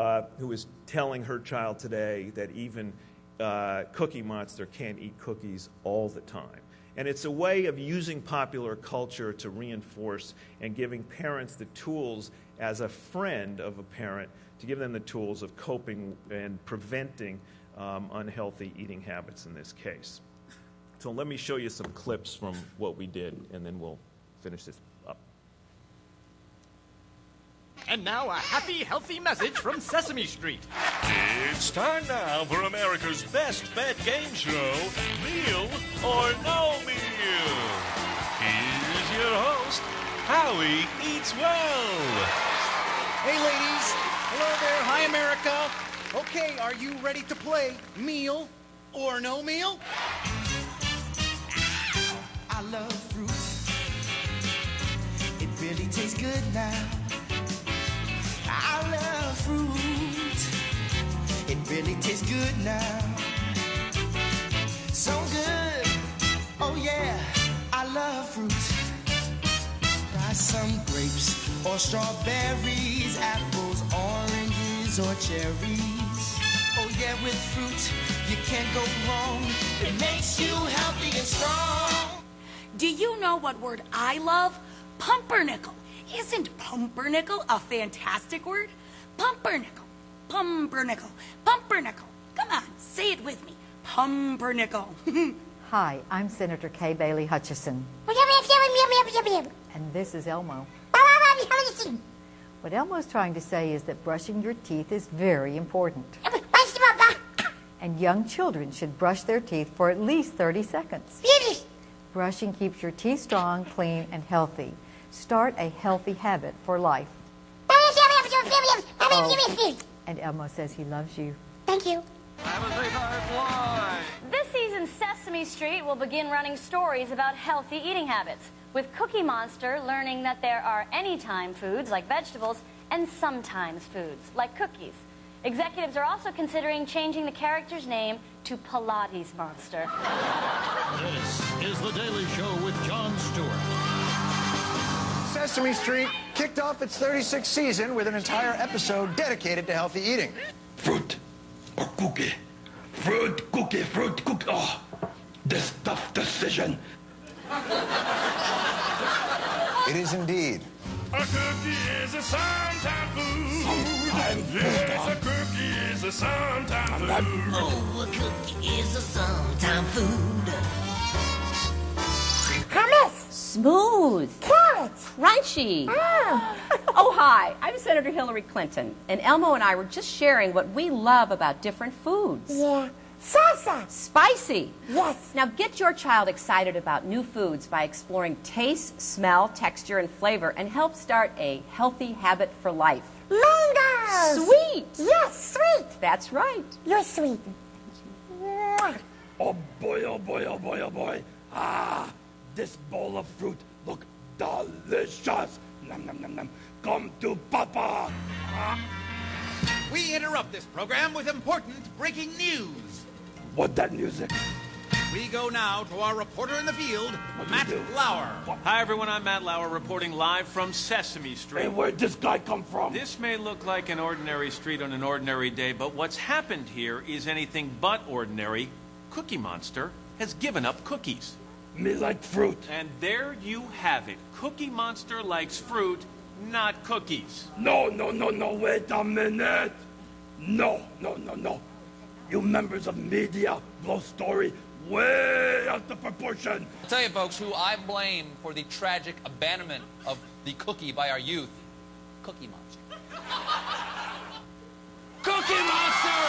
is telling her child today that even Cookie Monster can't eat cookies all the time. And it's a way of using popular culture to reinforce and giving parents the tools, as a friend of a parent, to give them the tools of coping and preventing unhealthy eating habits in this case. So let me show you some clips from what we did, and then we'll finish this up. And now a happy, healthy message from Sesame Street. It's time now for America's best bet game show, Meal or No Meal. Here's your host, Howie Eats Well. Hey, ladies. Hello there. Hi, America. Okay, are you ready to play Meal or No Meal? I love fruit. It really tastes good now. I love fruit. It really tastes good now. So good. Oh yeah, I love fruit. Try some grapes or strawberries, apples, oranges, or cherries. Oh yeah, with fruit, you can't go wrong. It makes you healthy and strong. Do you know what word I love? Pumpernickel. Isn't pumpernickel a fantastic word? Pumpernickel, pumpernickel, pumpernickel. Come on, say it with me. Pumpernickel. Hi, I'm Senator Kay Bailey Hutchison. And this is Elmo. What Elmo's trying to say is that brushing your teeth is very important. And young children should brush their teeth for at least 30 seconds. Brushing keeps your teeth strong, clean, and healthy. Start a healthy habit for life. Oh, and Elmo says he loves you. Thank you. This season, Sesame Street will begin running stories about healthy eating habits, with Cookie Monster learning that there are anytime foods like vegetables and sometimes foods like cookies. Executives are also considering changing the character's name to Pilates Monster. This is The Daily Show with Jon Stewart. Sesame Street kicked off its 36th season with an entire episode dedicated to healthy eating. Fruit or cookie? Fruit, cookie, fruit, cookie. Oh, this tough decision. It is indeed. A cookie is a sometime food. Yes, a cookie is a sometime food. Oh, a cookie is a sometime food. Smooth. Carrots. Crunchy. Oh, hi. I'm Senator Hillary Clinton, and Elmo and I were just sharing what we love about different foods. Yeah. Salsa. Spicy. Yes. Now get your child excited about new foods by exploring taste, smell, texture, and flavor, and help start a healthy habit for life. Mangoes. Sweet. Yes, sweet. That's right. You're sweet. Oh boy, oh boy, oh boy, oh boy. Ah, this bowl of fruit look delicious. Nom, nom, nom, nom. Come to Papa. We interrupt this program with important breaking news. What that music? We go now to our reporter in the field, Matt Lauer. Hi, everyone. I'm Matt Lauer reporting live from Sesame Street. Hey, where'd this guy come from? This may look like an ordinary street on an ordinary day, but what's happened here is anything but ordinary. Cookie Monster has given up cookies. Me like fruit. And there you have it. Cookie Monster likes fruit, not cookies. No, no, no, no, wait a minute. No, no, no, no. You members of media blow story way out of proportion. I'll tell you, folks, who I blame for the tragic abandonment of the cookie by our youth. Cookie Monster. Cookie Monster!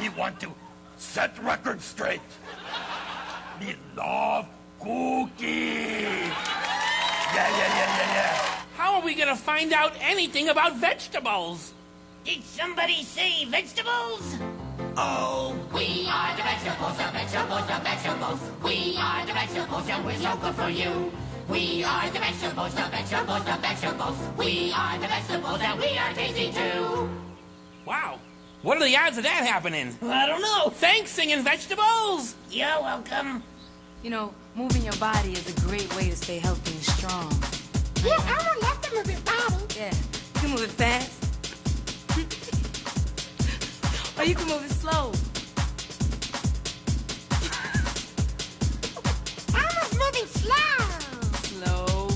We want to set records straight. We love cookies. Yeah. How are we going to find out anything about vegetables? Did somebody say vegetables? Oh. We are the vegetables, the vegetables, the vegetables. We are the vegetables and we're so good for you. We are the vegetables, the vegetables, the vegetables. We are the vegetables and we are tasty too. Wow. What are the odds of that happening? I don't know. Thanks, singing vegetables. You're welcome. You know, moving your body is a great way to stay healthy and strong. Yeah, I don't have to move your body. Yeah, you can move it fast. Or you can move it slow. I was moving slow. Slow.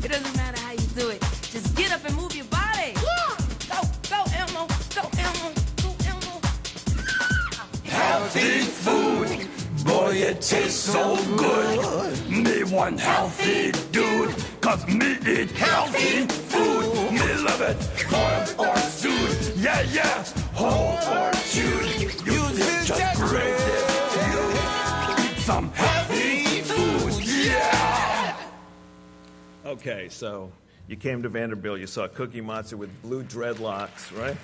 It doesn't matter how you do it. Just get up and move your body. Yeah. Go, Elmo. Go, Elmo. Go, Elmo. Healthy food. Boy, it tastes so good. Me one healthy dude. Cause me eat healthy food. Me love it. Boiled or stewed. Yeah. Whole or chewed. You feel just great if you eat some healthy food. Yeah. Okay, so You came to Vanderbilt, you saw Cookie Monster with blue dreadlocks, right?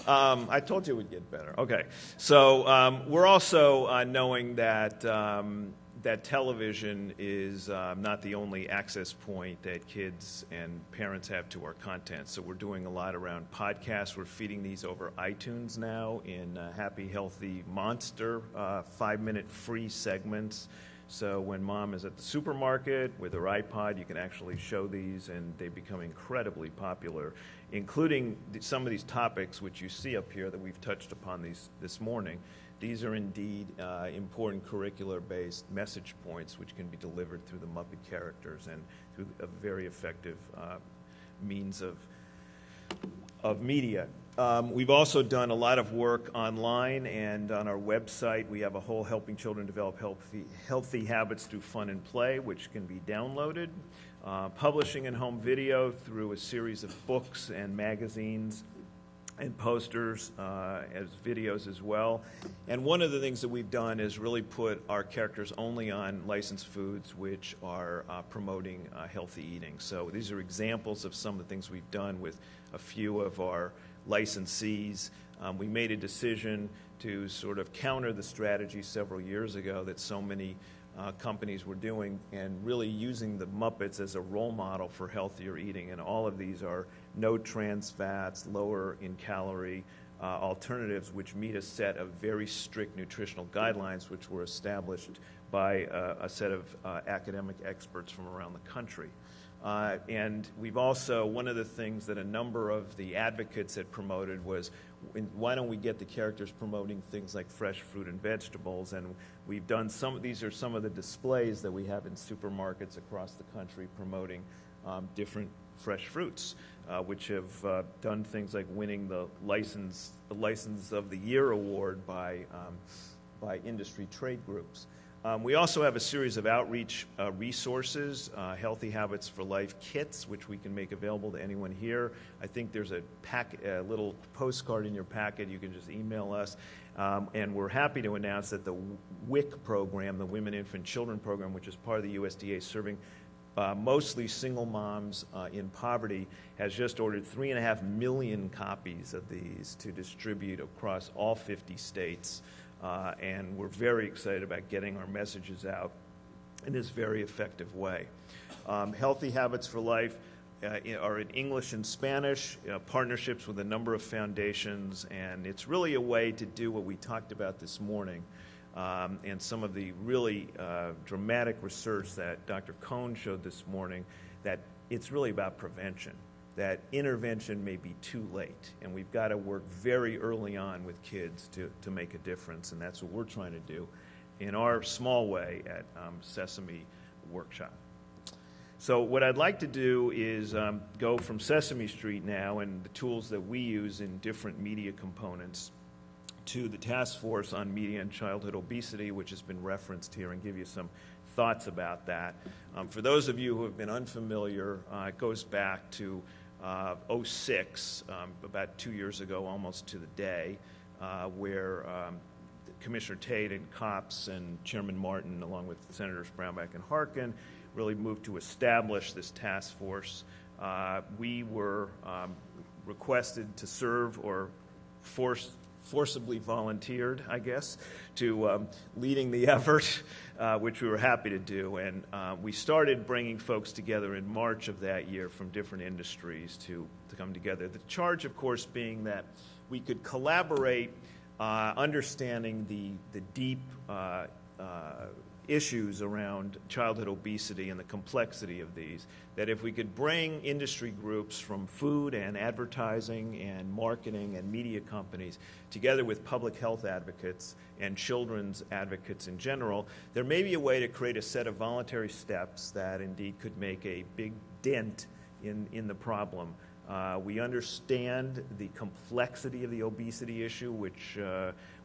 I told you it would get better. Okay. So we're also knowing that that television is not the only access point that kids and parents have to our content. So we're doing a lot around podcasts. We're feeding these over iTunes now in Happy Healthy Monster 5-minute free segments. So when mom is at the supermarket with her iPod, you can actually show these, and they become incredibly popular, including some of these topics which you see up here that we've touched upon this morning. These are indeed important curricular-based message points which can be delivered through the Muppet characters and through a very effective means of media. We've also done a lot of work online, and on our website we have a whole Helping Children Develop Healthy Habits Through Fun and Play, which can be downloaded. Publishing and home video through a series of books and magazines and posters as videos as well. And one of the things that we've done is really put our characters only on licensed foods which are promoting healthy eating. So these are examples of some of the things we've done with a few of our licensees. We made a decision to sort of counter the strategy several years ago that so many companies were doing, and really using the Muppets as a role model for healthier eating. And all of these are no trans fats, lower in calorie alternatives, which meet a set of very strict nutritional guidelines which were established by a set of academic experts from around the country. And we've also, one of the things that a number of the advocates had promoted was, why don't we get the characters promoting things like fresh fruit and vegetables? And we've done these are some of the displays that we have in supermarkets across the country promoting different fresh fruits, which have done things like winning the License of the Year award by industry trade groups. We also have a series of outreach resources, Healthy Habits for Life kits, which we can make available to anyone here. I think there's a little postcard in your packet. You can just email us. And we're happy to announce that the WIC program, the Women, Infant, Children program, which is part of the USDA serving mostly single moms in poverty, has just ordered 3.5 million copies of these to distribute across all 50 states. And we're very excited about getting our messages out in this very effective way. Healthy Habits for Life are in English and Spanish, partnerships with a number of foundations, and it's really a way to do what we talked about this morning, and some of the really dramatic research that Dr. Cohn showed this morning, that it's really about prevention, that intervention may be too late, and we've got to work very early on with kids to make a difference, and that's what we're trying to do in our small way at Sesame Workshop. So what I'd like to do is go from Sesame Street now and the tools that we use in different media components to the Task Force on Media and Childhood Obesity, which has been referenced here, and give you some thoughts about that. For those of you who have been unfamiliar, it goes back to 2006, about 2 years ago, almost to the day, where Commissioner Tate and Copps and Chairman Martin, along with Senators Brownback and Harkin, really moved to establish this task force. We were requested to serve, or forcibly volunteered, I guess, to leading the effort, which we were happy to do. And we started bringing folks together in March of that year from different industries to come together. The charge, of course, being that we could collaborate, understanding the deep issues around childhood obesity and the complexity of these, that if we could bring industry groups from food and advertising and marketing and media companies together with public health advocates and children's advocates in general, there may be a way to create a set of voluntary steps that indeed could make a big dent in the problem. We understand the complexity of the obesity issue, which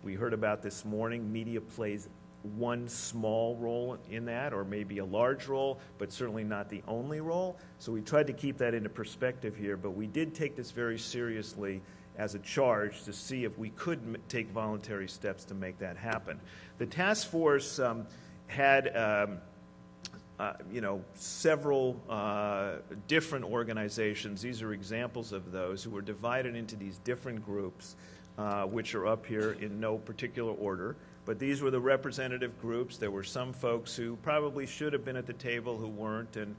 we heard about this morning. Media plays one small role in that, or maybe a large role, but certainly not the only role. So we tried to keep that into perspective here, but we did take this very seriously as a charge to see if we could take voluntary steps to make that happen. The task force had several different organizations. These are examples of those who were divided into these different groups, which are up here in no particular order. But these were the representative groups. There were some folks who probably should have been at the table who weren't, and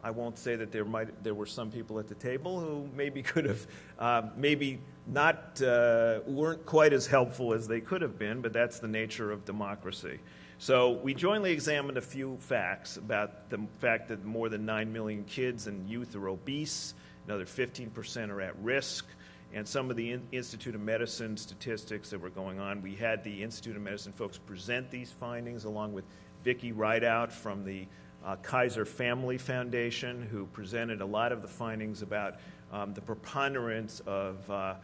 I won't say that there were some people at the table who maybe could have, maybe not, weren't quite as helpful as they could have been, but that's the nature of democracy. So we jointly examined a few facts about the fact that more than 9 million kids and youth are obese, another 15% are at risk, and some of the Institute of Medicine statistics that were going on. We had the Institute of Medicine folks present these findings along with Vicki Rideout from the Kaiser Family Foundation, who presented a lot of the findings about the preponderance of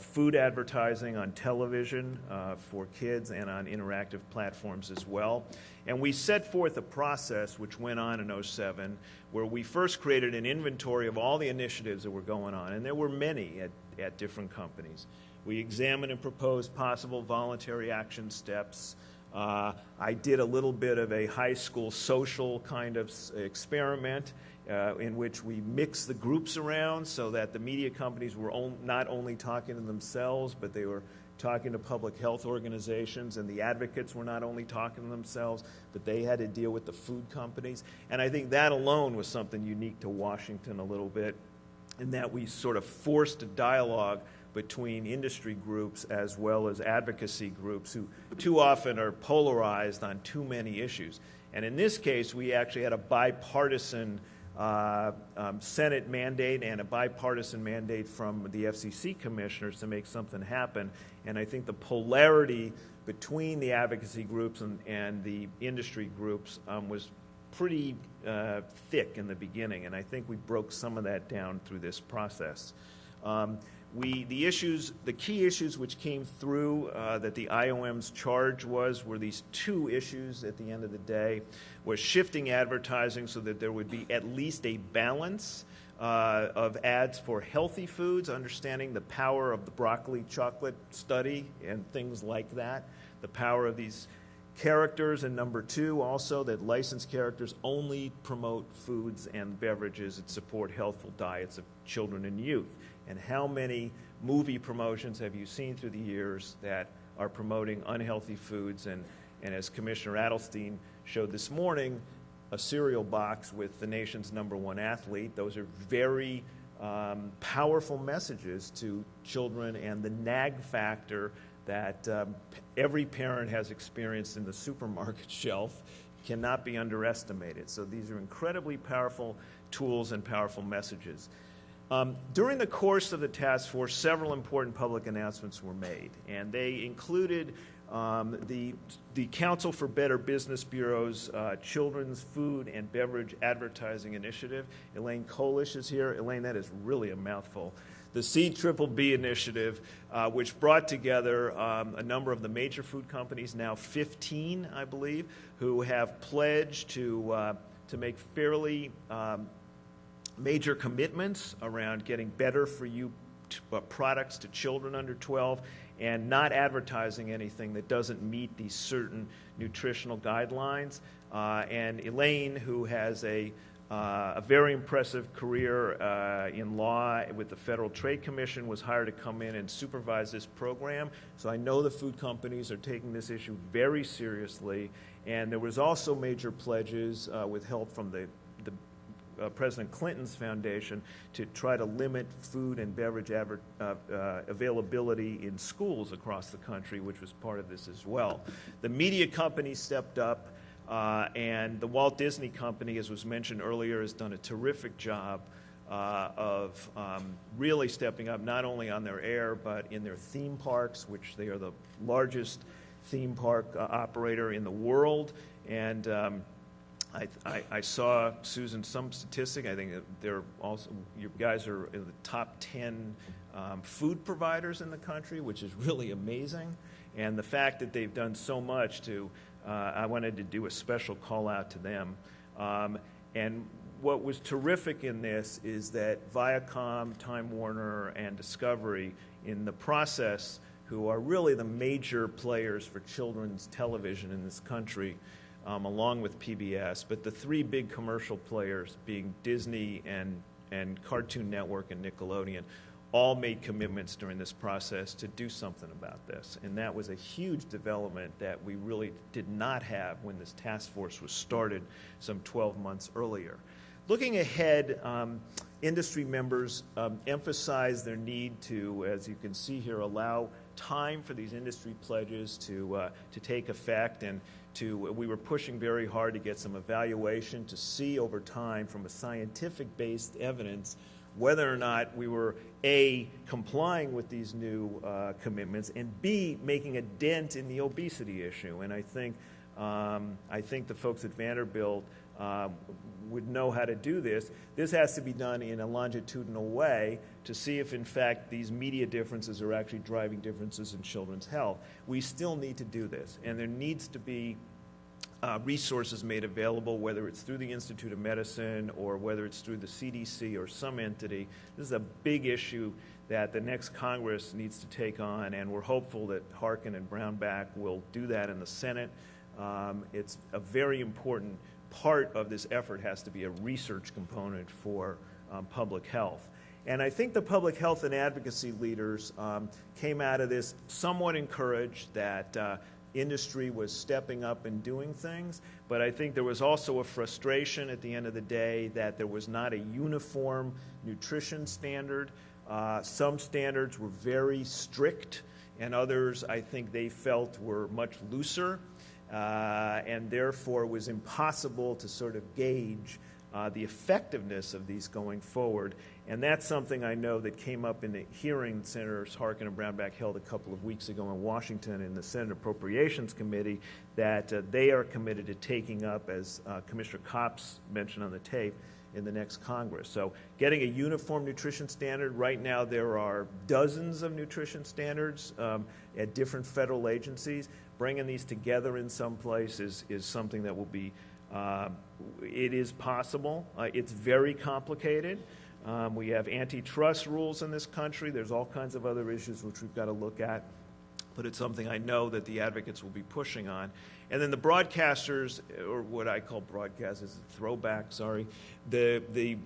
food advertising on television for kids and on interactive platforms as well. And we set forth a process which went on in 2007 where we first created an inventory of all the initiatives that were going on, and there were many at different companies. We examined and proposed possible voluntary action steps. I did a little bit of a high school social kind of experiment in which we mixed the groups around so that the media companies were not only talking to themselves, but they were talking to public health organizations, and the advocates were not only talking to themselves, but they had to deal with the food companies. And I think that alone was something unique to Washington a little bit, in that we sort of forced a dialogue between industry groups as well as advocacy groups who too often are polarized on too many issues. And in this case, we actually had a bipartisan Senate mandate and a bipartisan mandate from the FCC commissioners to make something happen. And I think the polarity between the advocacy groups and the industry groups was pretty thick in the beginning, and I think we broke some of that down through this process. The key issues which came through that the IOM's charge were these two issues at the end of the day, was shifting advertising so that there would be at least a balance of ads for healthy foods, understanding the power of the broccoli chocolate study and things like that, the power of these characters, and number two, also that licensed characters only promote foods and beverages that support healthful diets of children and youth. And how many movie promotions have you seen through the years that are promoting unhealthy foods? And as Commissioner Adelstein showed this morning, a cereal box with the nation's #1 athlete. Those are very powerful messages to children, and the nag factor that every parent has experienced in the supermarket shelf cannot be underestimated. So these are incredibly powerful tools and powerful messages. During the course of the task force, several important public announcements were made, and they included the Council for Better Business Bureau's Children's Food and Beverage Advertising Initiative. Elaine Kolish is here. Elaine, that is really a mouthful. The CBBB initiative, which brought together a number of the major food companies, now 15, I believe, who have pledged to make fairly major commitments around getting better for you products to children under 12 and not advertising anything that doesn't meet these certain nutritional guidelines. And Elaine, who has a very impressive career in law with the Federal Trade Commission, was hired to come in and supervise this program. So I know the food companies are taking this issue very seriously. And there was also major pledges with help from the President Clinton's foundation to try to limit food and beverage availability in schools across the country, which was part of this as well. The media companies stepped up, and the Walt Disney Company, as was mentioned earlier, has done a terrific job of really stepping up, not only on their air, but in their theme parks, which they are the largest theme park operator in the world. And I saw, Susan, some statistic. I think they're also, you guys are in the top 10 food providers in the country, which is really amazing. And the fact that they've done so much I wanted to do a special call out to them. And what was terrific in this is that Viacom, Time Warner, and Discovery in the process who are really the major players for children's television in this country, along with PBS, but the three big commercial players being Disney and Cartoon Network and Nickelodeon all made commitments during this process to do something about this. And that was a huge development that we really did not have when this task force was started some 12 months earlier. Looking ahead, industry members emphasize their need to, as you can see here, allow time for these industry pledges to take effect, and we were pushing very hard to get some evaluation to see over time from a scientific-based evidence whether or not we were, A, complying with these new commitments, and B, making a dent in the obesity issue. And I think the folks at Vanderbilt would know how to do this. This has to be done in a longitudinal way to see if, in fact, these media differences are actually driving differences in children's health. We still need to do this, and there needs to be resources made available, whether it's through the Institute of Medicine or whether it's through the CDC or some entity. This is a big issue that the next Congress needs to take on, and we're hopeful that Harkin and Brownback will do that in the Senate. It's a very important part of this effort has to be a research component for public health. And I think the public health and advocacy leaders came out of this somewhat encouraged that industry was stepping up and doing things, but I think there was also a frustration at the end of the day that there was not a uniform nutrition standard. Some standards were very strict, and others I think they felt were much looser, and therefore it was impossible to sort of gauge the effectiveness of these going forward. And that's something I know that came up in the hearing Senators Harkin and Brownback held a couple of weeks ago in Washington in the Senate Appropriations Committee that they are committed to taking up, as Commissioner Copps mentioned on the tape, in the next Congress. So getting a uniform nutrition standard, right now there are dozens of nutrition standards at different federal agencies. Bringing these together in some place is something that will be, it is possible. It's very complicated. We have antitrust rules in this country. There's all kinds of other issues which we've got to look at, but it's something I know that the advocates will be pushing on. And then the broadcasters, or what I call broadcasters, throwback, sorry, the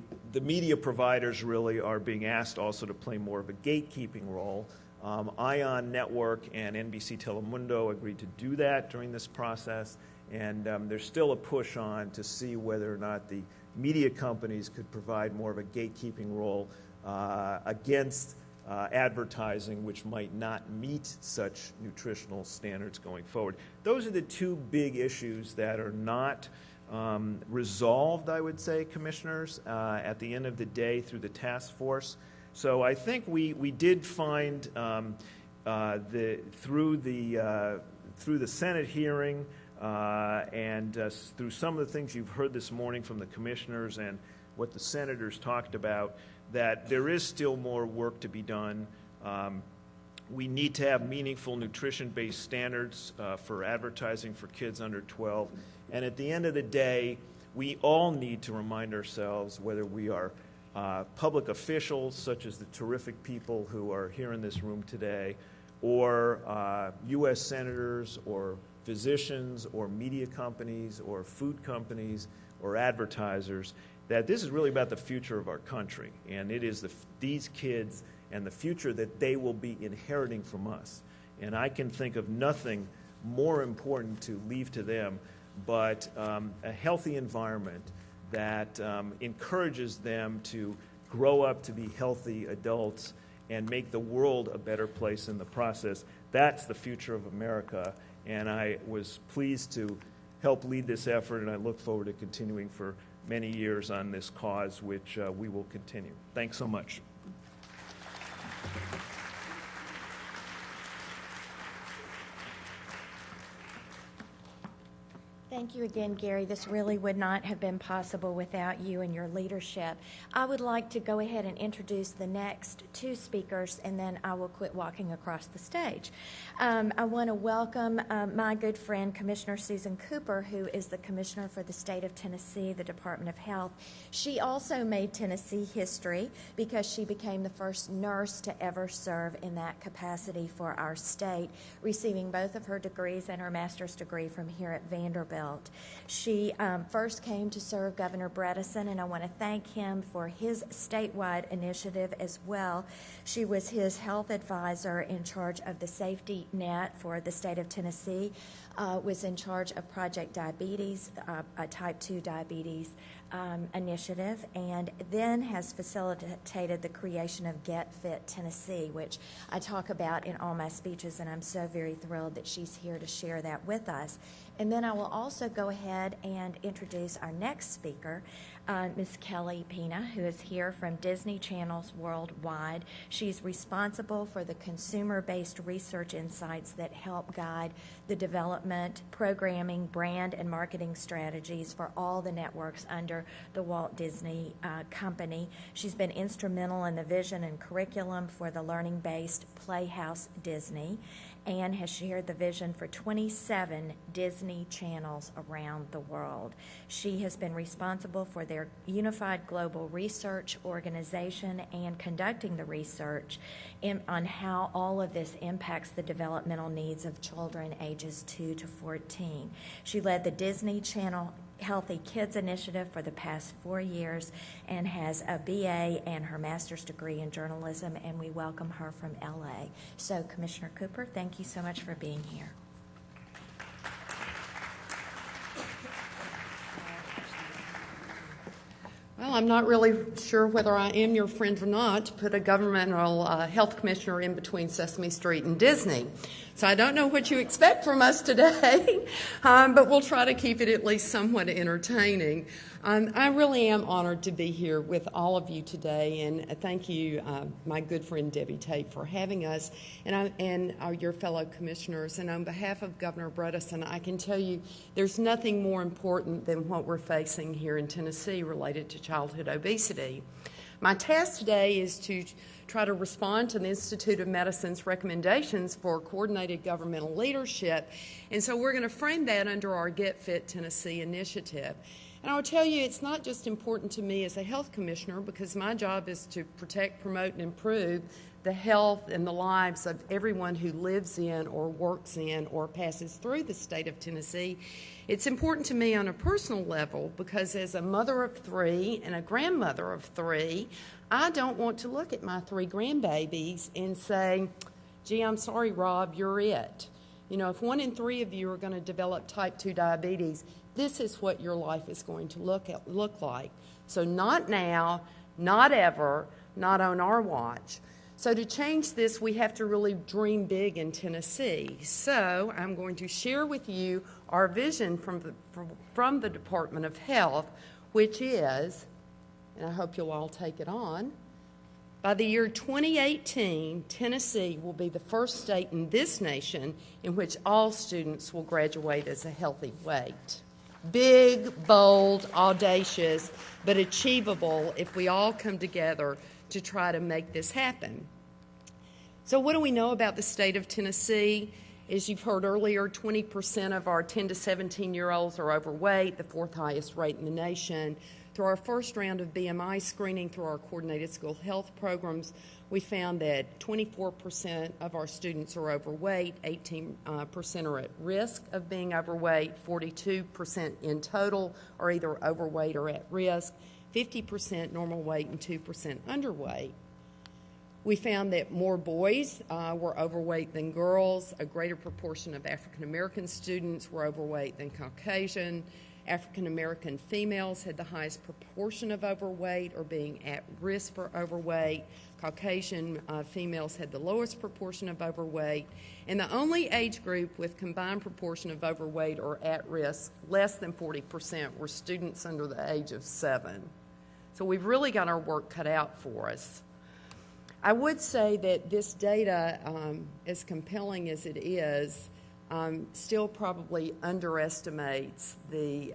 media providers really are being asked also to play more of a gatekeeping role. ION Network and NBC Telemundo agreed to do that during this process, and there's still a push on to see whether or not the media companies could provide more of a gatekeeping role against advertising which might not meet such nutritional standards going forward. Those are the two big issues that are not resolved, I would say, Commissioners, at the end of the day through the task force. So I think we did find through the Senate hearing and through some of the things you've heard this morning from the commissioners and what the senators talked about, that there is still more work to be done. We need to have meaningful nutrition-based standards for advertising for kids under 12. And at the end of the day, we all need to remind ourselves, whether we are public officials, such as the terrific people who are here in this room today, or U.S. senators, or physicians, or media companies, or food companies, or advertisers, that this is really about the future of our country, and it is these kids and the future that they will be inheriting from us. And I can think of nothing more important to leave to them but a healthy environment that encourages them to grow up to be healthy adults and make the world a better place in the process. That's the future of America, and I was pleased to help lead this effort, and I look forward to continuing for many years on this cause, which we will continue. Thanks so much. Thank you again, Gary. This really would not have been possible without you and your leadership. I would like to go ahead and introduce the next two speakers, and then I will quit walking across the stage. I want to welcome my good friend, Commissioner Susan Cooper, who is the Commissioner for the State of Tennessee, the Department of Health. She also made Tennessee history because she became the first nurse to ever serve in that capacity for our state, receiving both of her degrees and her master's degree from here at Vanderbilt. She first came to serve Governor Bredesen, and I want to thank him for his statewide initiative as well. She was his health advisor in charge of the safety net for the state of Tennessee, was in charge of Project Diabetes, a type 2 diabetes initiative, and then has facilitated the creation of Get Fit Tennessee, which I talk about in all my speeches, and I'm so very thrilled that she's here to share that with us. And then I will also go ahead and introduce our next speaker, Ms. Kelly Pina, who is here from Disney Channels Worldwide. She's responsible for the consumer-based research insights that help guide the development, programming, brand, and marketing strategies for all the networks under the Walt Disney Company. She's been instrumental in the vision and curriculum for the learning-based Playhouse Disney, and has shared the vision for 27 Disney channels around the world. She has been responsible for their unified global research organization and conducting the research on how all of this impacts the developmental needs of children ages 2 to 14. She led the Disney Channel Healthy Kids Initiative for the past 4 years and has a BA and her master's degree in journalism, and we welcome her from LA. So, Commissioner Cooper, thank you so much for being here. Well, I'm not really sure whether I am your friend or not to put a governmental health commissioner in between Sesame Street and Disney. So I don't know what you expect from us today, but we'll try to keep it at least somewhat entertaining. I really am honored to be here with all of you today, and thank you, my good friend Debbie Tate, for having us, and your fellow commissioners. And on behalf of Governor Bredesen, I can tell you there's nothing more important than what we're facing here in Tennessee related to childhood obesity. My task today is to try to respond to the Institute of Medicine's recommendations for coordinated governmental leadership, and so we're going to frame that under our Get Fit Tennessee initiative. And I will tell you, it's not just important to me as a health commissioner, because my job is to protect, promote, and improve the health and the lives of everyone who lives in or works in or passes through the state of Tennessee. It's important to me on a personal level because as a mother of 3 and a grandmother of 3, I don't want to look at my 3 grandbabies and say, gee, I'm sorry, Rob, you're it. You know, if 1 in 3 of you are going to develop type 2 diabetes, this is what your life is going to look like. So not now, not ever, not on our watch. So to change this, we have to really dream big in Tennessee. So I'm going to share with you our vision from the Department of Health, which is, and I hope you'll all take it on, by the year 2018, Tennessee will be the first state in this nation in which all students will graduate as a healthy weight. Big, bold, audacious, but achievable if we all come together to try to make this happen. So what do we know about the state of Tennessee? As you've heard earlier, 20% of our 10 to 17-year-olds are overweight, the 4th highest rate in the nation. Through our first round of BMI screening through our coordinated school health programs, we found that 24% of our students are overweight, 18% are at risk of being overweight, 42% in total are either overweight or at risk, 50% normal weight, and 2% underweight. We found that more boys were overweight than girls. A greater proportion of African American students were overweight than Caucasian. African American females had the highest proportion of overweight or being at risk for overweight. Caucasian females had the lowest proportion of overweight. And the only age group with combined proportion of overweight or at risk, less than 40%, were students under the age of 7. So we've really got our work cut out for us. I would say that this data, as compelling as it is, still probably underestimates the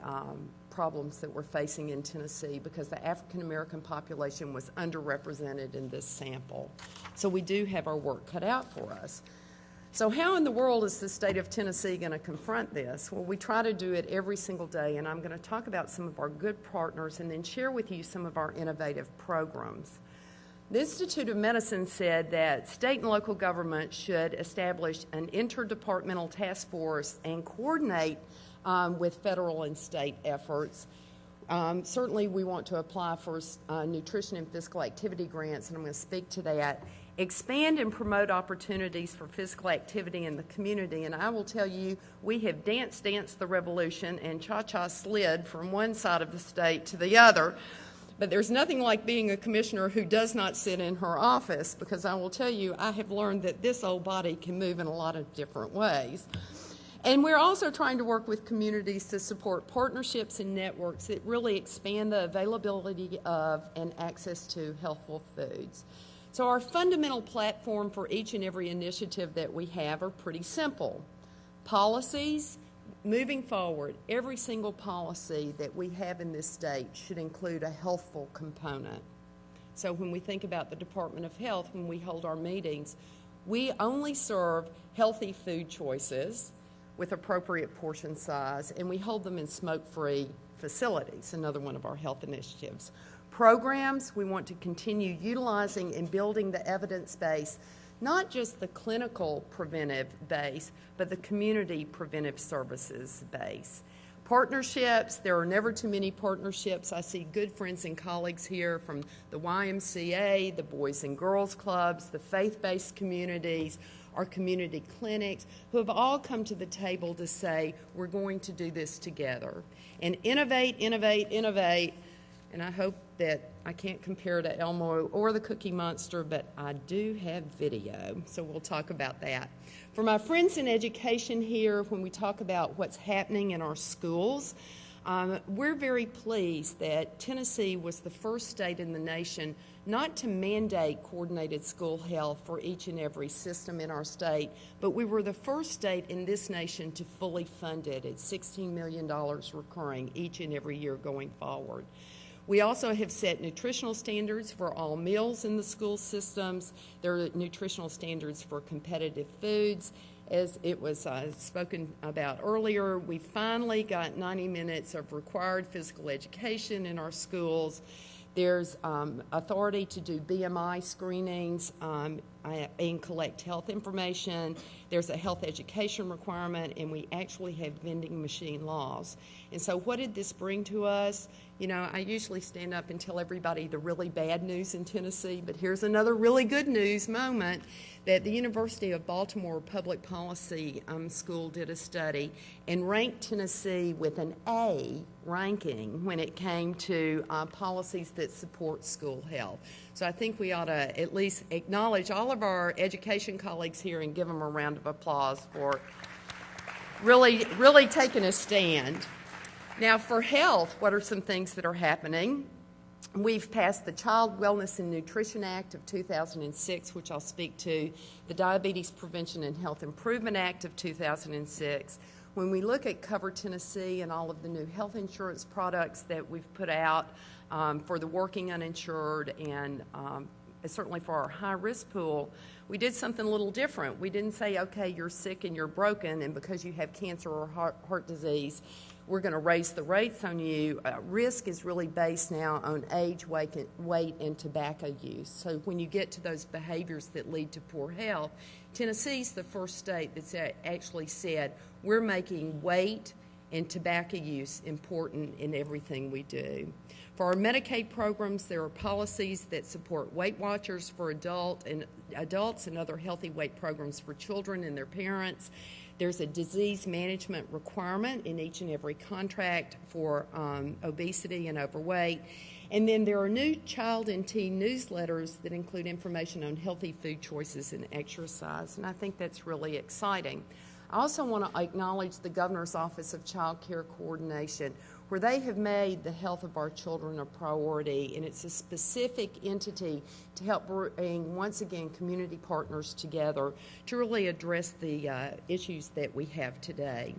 problems that we're facing in Tennessee because the African American population was underrepresented in this sample. So we do have our work cut out for us. So how in the world is the state of Tennessee going to confront this? Well, we try to do it every single day, and I'm going to talk about some of our good partners and then share with you some of our innovative programs. The Institute of Medicine said that state and local government should establish an interdepartmental task force and coordinate with federal and state efforts. Certainly, we want to apply for nutrition and physical activity grants, and I'm going to speak to that. Expand and promote opportunities for physical activity in the community, and I will tell you, we have danced the revolution and cha-cha slid from one side of the state to the other. But there's nothing like being a commissioner who does not sit in her office, because I will tell you, I have learned that this old body can move in a lot of different ways. And we're also trying to work with communities to support partnerships and networks that really expand the availability of and access to healthful foods. So our fundamental platform for each and every initiative that we have are pretty simple. Policies. Moving forward, every single policy that we have in this state should include a healthful component. So when we think about the Department of Health, when we hold our meetings, we only serve healthy food choices with appropriate portion size, and we hold them in smoke-free facilities, another one of our health initiatives. Programs, we want to continue utilizing and building the evidence base, not just the clinical preventive base, but the community preventive services base. Partnerships, there are never too many partnerships. I see good friends and colleagues here from the YMCA, the Boys and Girls Clubs, the faith-based communities, our community clinics, who have all come to the table to say, we're going to do this together. And innovate, innovate, innovate. And I hope that I can't compare to Elmo or the Cookie Monster, but I do have video, so we'll talk about that. For my friends in education here, when we talk about what's happening in our schools, we're very pleased that Tennessee was the first state in the nation not to mandate coordinated school health for each and every system in our state, but we were the first state in this nation to fully fund it at $16 million recurring each and every year going forward. We also have set nutritional standards for all meals in the school systems. There are nutritional standards for competitive foods. As it was spoken about earlier, we finally got 90 minutes of required physical education in our schools. There's authority to do BMI screenings and collect health information. There's a health education requirement, and we actually have vending machine laws. And so what did this bring to us? You know, I usually stand up and tell everybody the really bad news in Tennessee, but here's another really good news moment that the University of Baltimore Public Policy School did a study and ranked Tennessee with an A ranking when it came to policies that support school health. So I think we ought to at least acknowledge all of our education colleagues here and give them a round of applause for really taking a stand. Now, for health, what are some things that are happening? We've passed the Child Wellness and Nutrition Act of 2006, which I'll speak to, the Diabetes Prevention and Health Improvement Act of 2006. When we look at Cover Tennessee and all of the new health insurance products that we've put out for the working uninsured and certainly for our high-risk pool, we did something a little different. We didn't say, okay, you're sick and you're broken, and because you have cancer or heart disease, we're going to raise the rates on you. Risk is really based now on age, weight, and tobacco use. So when you get to those behaviors that lead to poor health, Tennessee's the first state that's actually said we're making weight and tobacco use important in everything we do. For our Medicaid programs, there are policies that support Weight Watchers for adults and other healthy weight programs for children and their parents. There's a disease management requirement in each and every contract for obesity and overweight. And then there are new child and teen newsletters that include information on healthy food choices and exercise, and I think that's really exciting. I also want to acknowledge the Governor's Office of Child Care Coordination. where they have made the health of our children a priority, and it's a specific entity to help bring, once again, community partners together to really address the issues that we have today.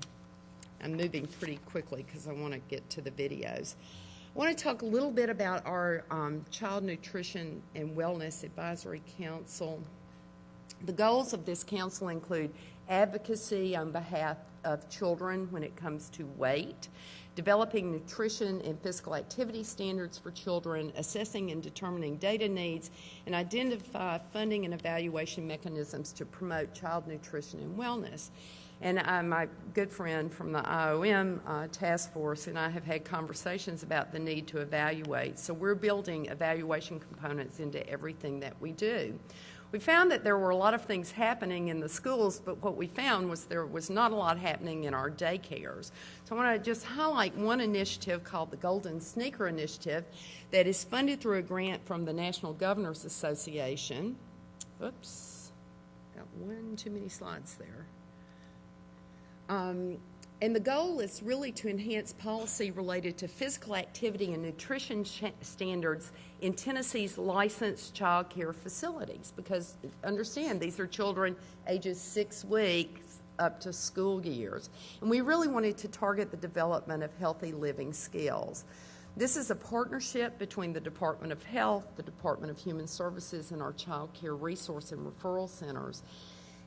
I'm moving pretty quickly because I want to get to the videos. I want to talk a little bit about our Child Nutrition and Wellness Advisory Council. The goals of this council include advocacy on behalf of children when it comes to weight, developing nutrition and physical activity standards for children, assessing and determining data needs, and identify funding and evaluation mechanisms to promote child nutrition and wellness. And my good friend from the IOM task force and I have had conversations about the need to evaluate. So we're building evaluation components into everything that we do. We found that there were a lot of things happening in the schools, but what we found was there was not a lot happening in our daycares. So I want to just highlight one initiative called the Golden Sneaker Initiative that is funded through a grant from the National Governors Association. Oops, got one too many slides there. And the goal is really to enhance policy related to physical activity and nutrition standards in Tennessee's licensed child care facilities. Because, understand, these are children ages 6 weeks up to school years. And we really wanted to target the development of healthy living skills. This is a partnership between the Department of Health, the Department of Human Services, and our child care resource and referral centers.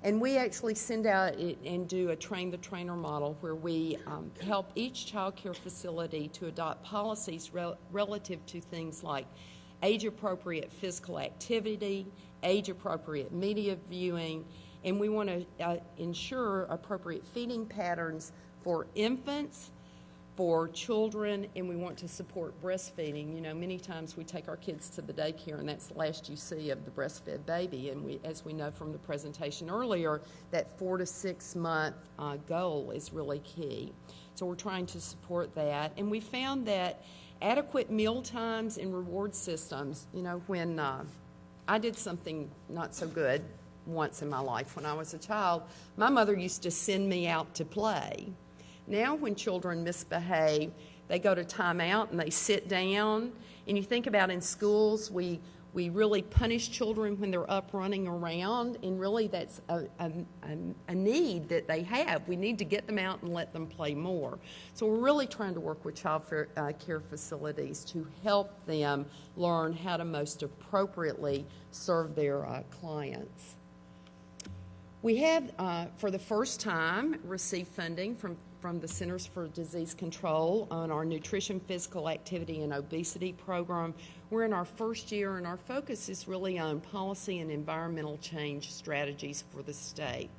And we actually send out and do a train-the-trainer model where we help each child care facility to adopt policies relative to things like age-appropriate physical activity, age-appropriate media viewing, and we want to ensure appropriate feeding patterns for infants, for children, and we want to support breastfeeding. You know, many times we take our kids to the daycare and that's the last you see of the breastfed baby, and we, as we know from the presentation earlier, that 4 to 6 month goal is really key. So we're trying to support that, and we found that adequate meal times and reward systems, you know, when I did something not so good once in my life when I was a child, my mother used to send me out to play. Now when children misbehave, they go to timeout and they sit down. And you think about in schools, we really punish children when they're up running around, and really that's a need that they have. We need to get them out and let them play more. So we're really trying to work with child care facilities to help them learn how to most appropriately serve their clients. We have, for the first time, received funding from the Centers for Disease Control on our Nutrition, Physical Activity, and Obesity program. We're in our first year, and our focus is really on policy and environmental change strategies for the state.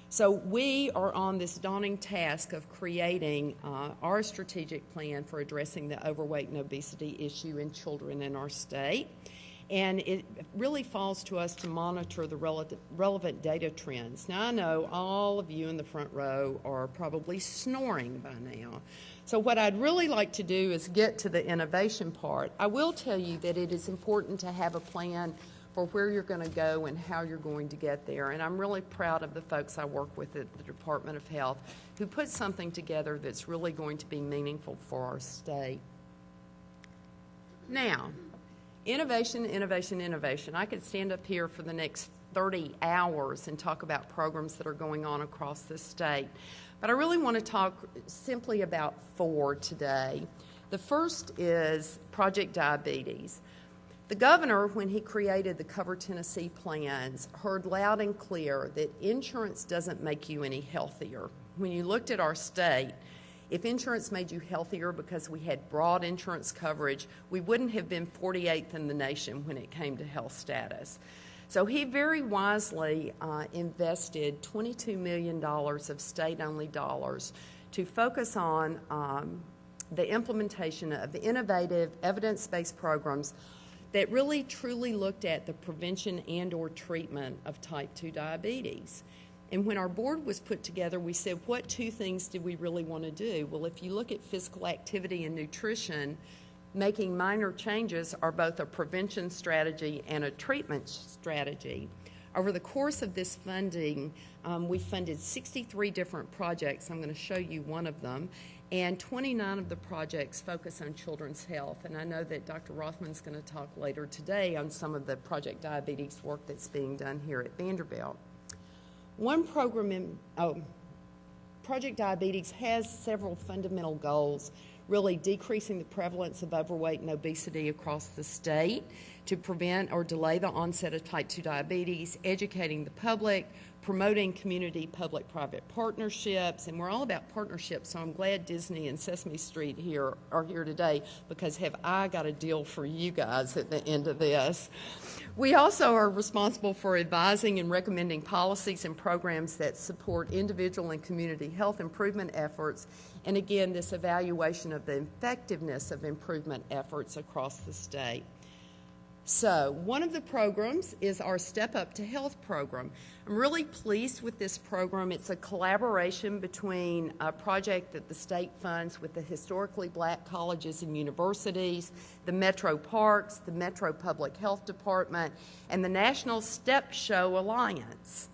So we are on this daunting task of creating our strategic plan for addressing the overweight and obesity issue in children in our state. And it really falls to us to monitor the relevant data trends. Now, I know all of you in the front row are probably snoring by now. So what I'd really like to do is get to the innovation part. I will tell you that it is important to have a plan for where you're going to go and how you're going to get there. And I'm really proud of the folks I work with at the Department of Health who put something together that's really going to be meaningful for our state. Now, innovation, innovation, innovation. I could stand up here for the next 30 hours and talk about programs that are going on across the state. But I really want to talk simply about 4 today. The first is Project Diabetes. The governor, when he created the Cover Tennessee plans, heard loud and clear that insurance doesn't make you any healthier. When you looked at our state, if insurance made you healthier because we had broad insurance coverage, we wouldn't have been 48th in the nation when it came to health status. So he very wisely invested $22 million of state-only dollars to focus on the implementation of innovative, evidence-based programs that really truly looked at the prevention and or treatment of type 2 diabetes. And when our board was put together, we said, what 2 things did we really want to do? Well, if you look at physical activity and nutrition, making minor changes are both a prevention strategy and a treatment strategy. Over the course of this funding, we funded 63 different projects. I'm going to show you one of them. And 29 of the projects focus on children's health. And I know that Dr. Rothman's going to talk later today on some of the Project Diabetes work that's being done here at Vanderbilt. One program Project Diabetes has several fundamental goals, really decreasing the prevalence of overweight and obesity across the state to prevent or delay the onset of type 2 diabetes, educating the public, promoting community public-private partnerships, and we're all about partnerships, so I'm glad Disney and Sesame Street are here today, because have I got a deal for you guys at the end of this. We also are responsible for advising and recommending policies and programs that support individual and community health improvement efforts, and again, this evaluation of the effectiveness of improvement efforts across the state. So one of the programs is our Step Up to Health program. I'm really pleased with this program. It's a collaboration between a project that the state funds with the historically black colleges and universities, the Metro Parks, the Metro Public Health Department, and the National Step Show Alliance.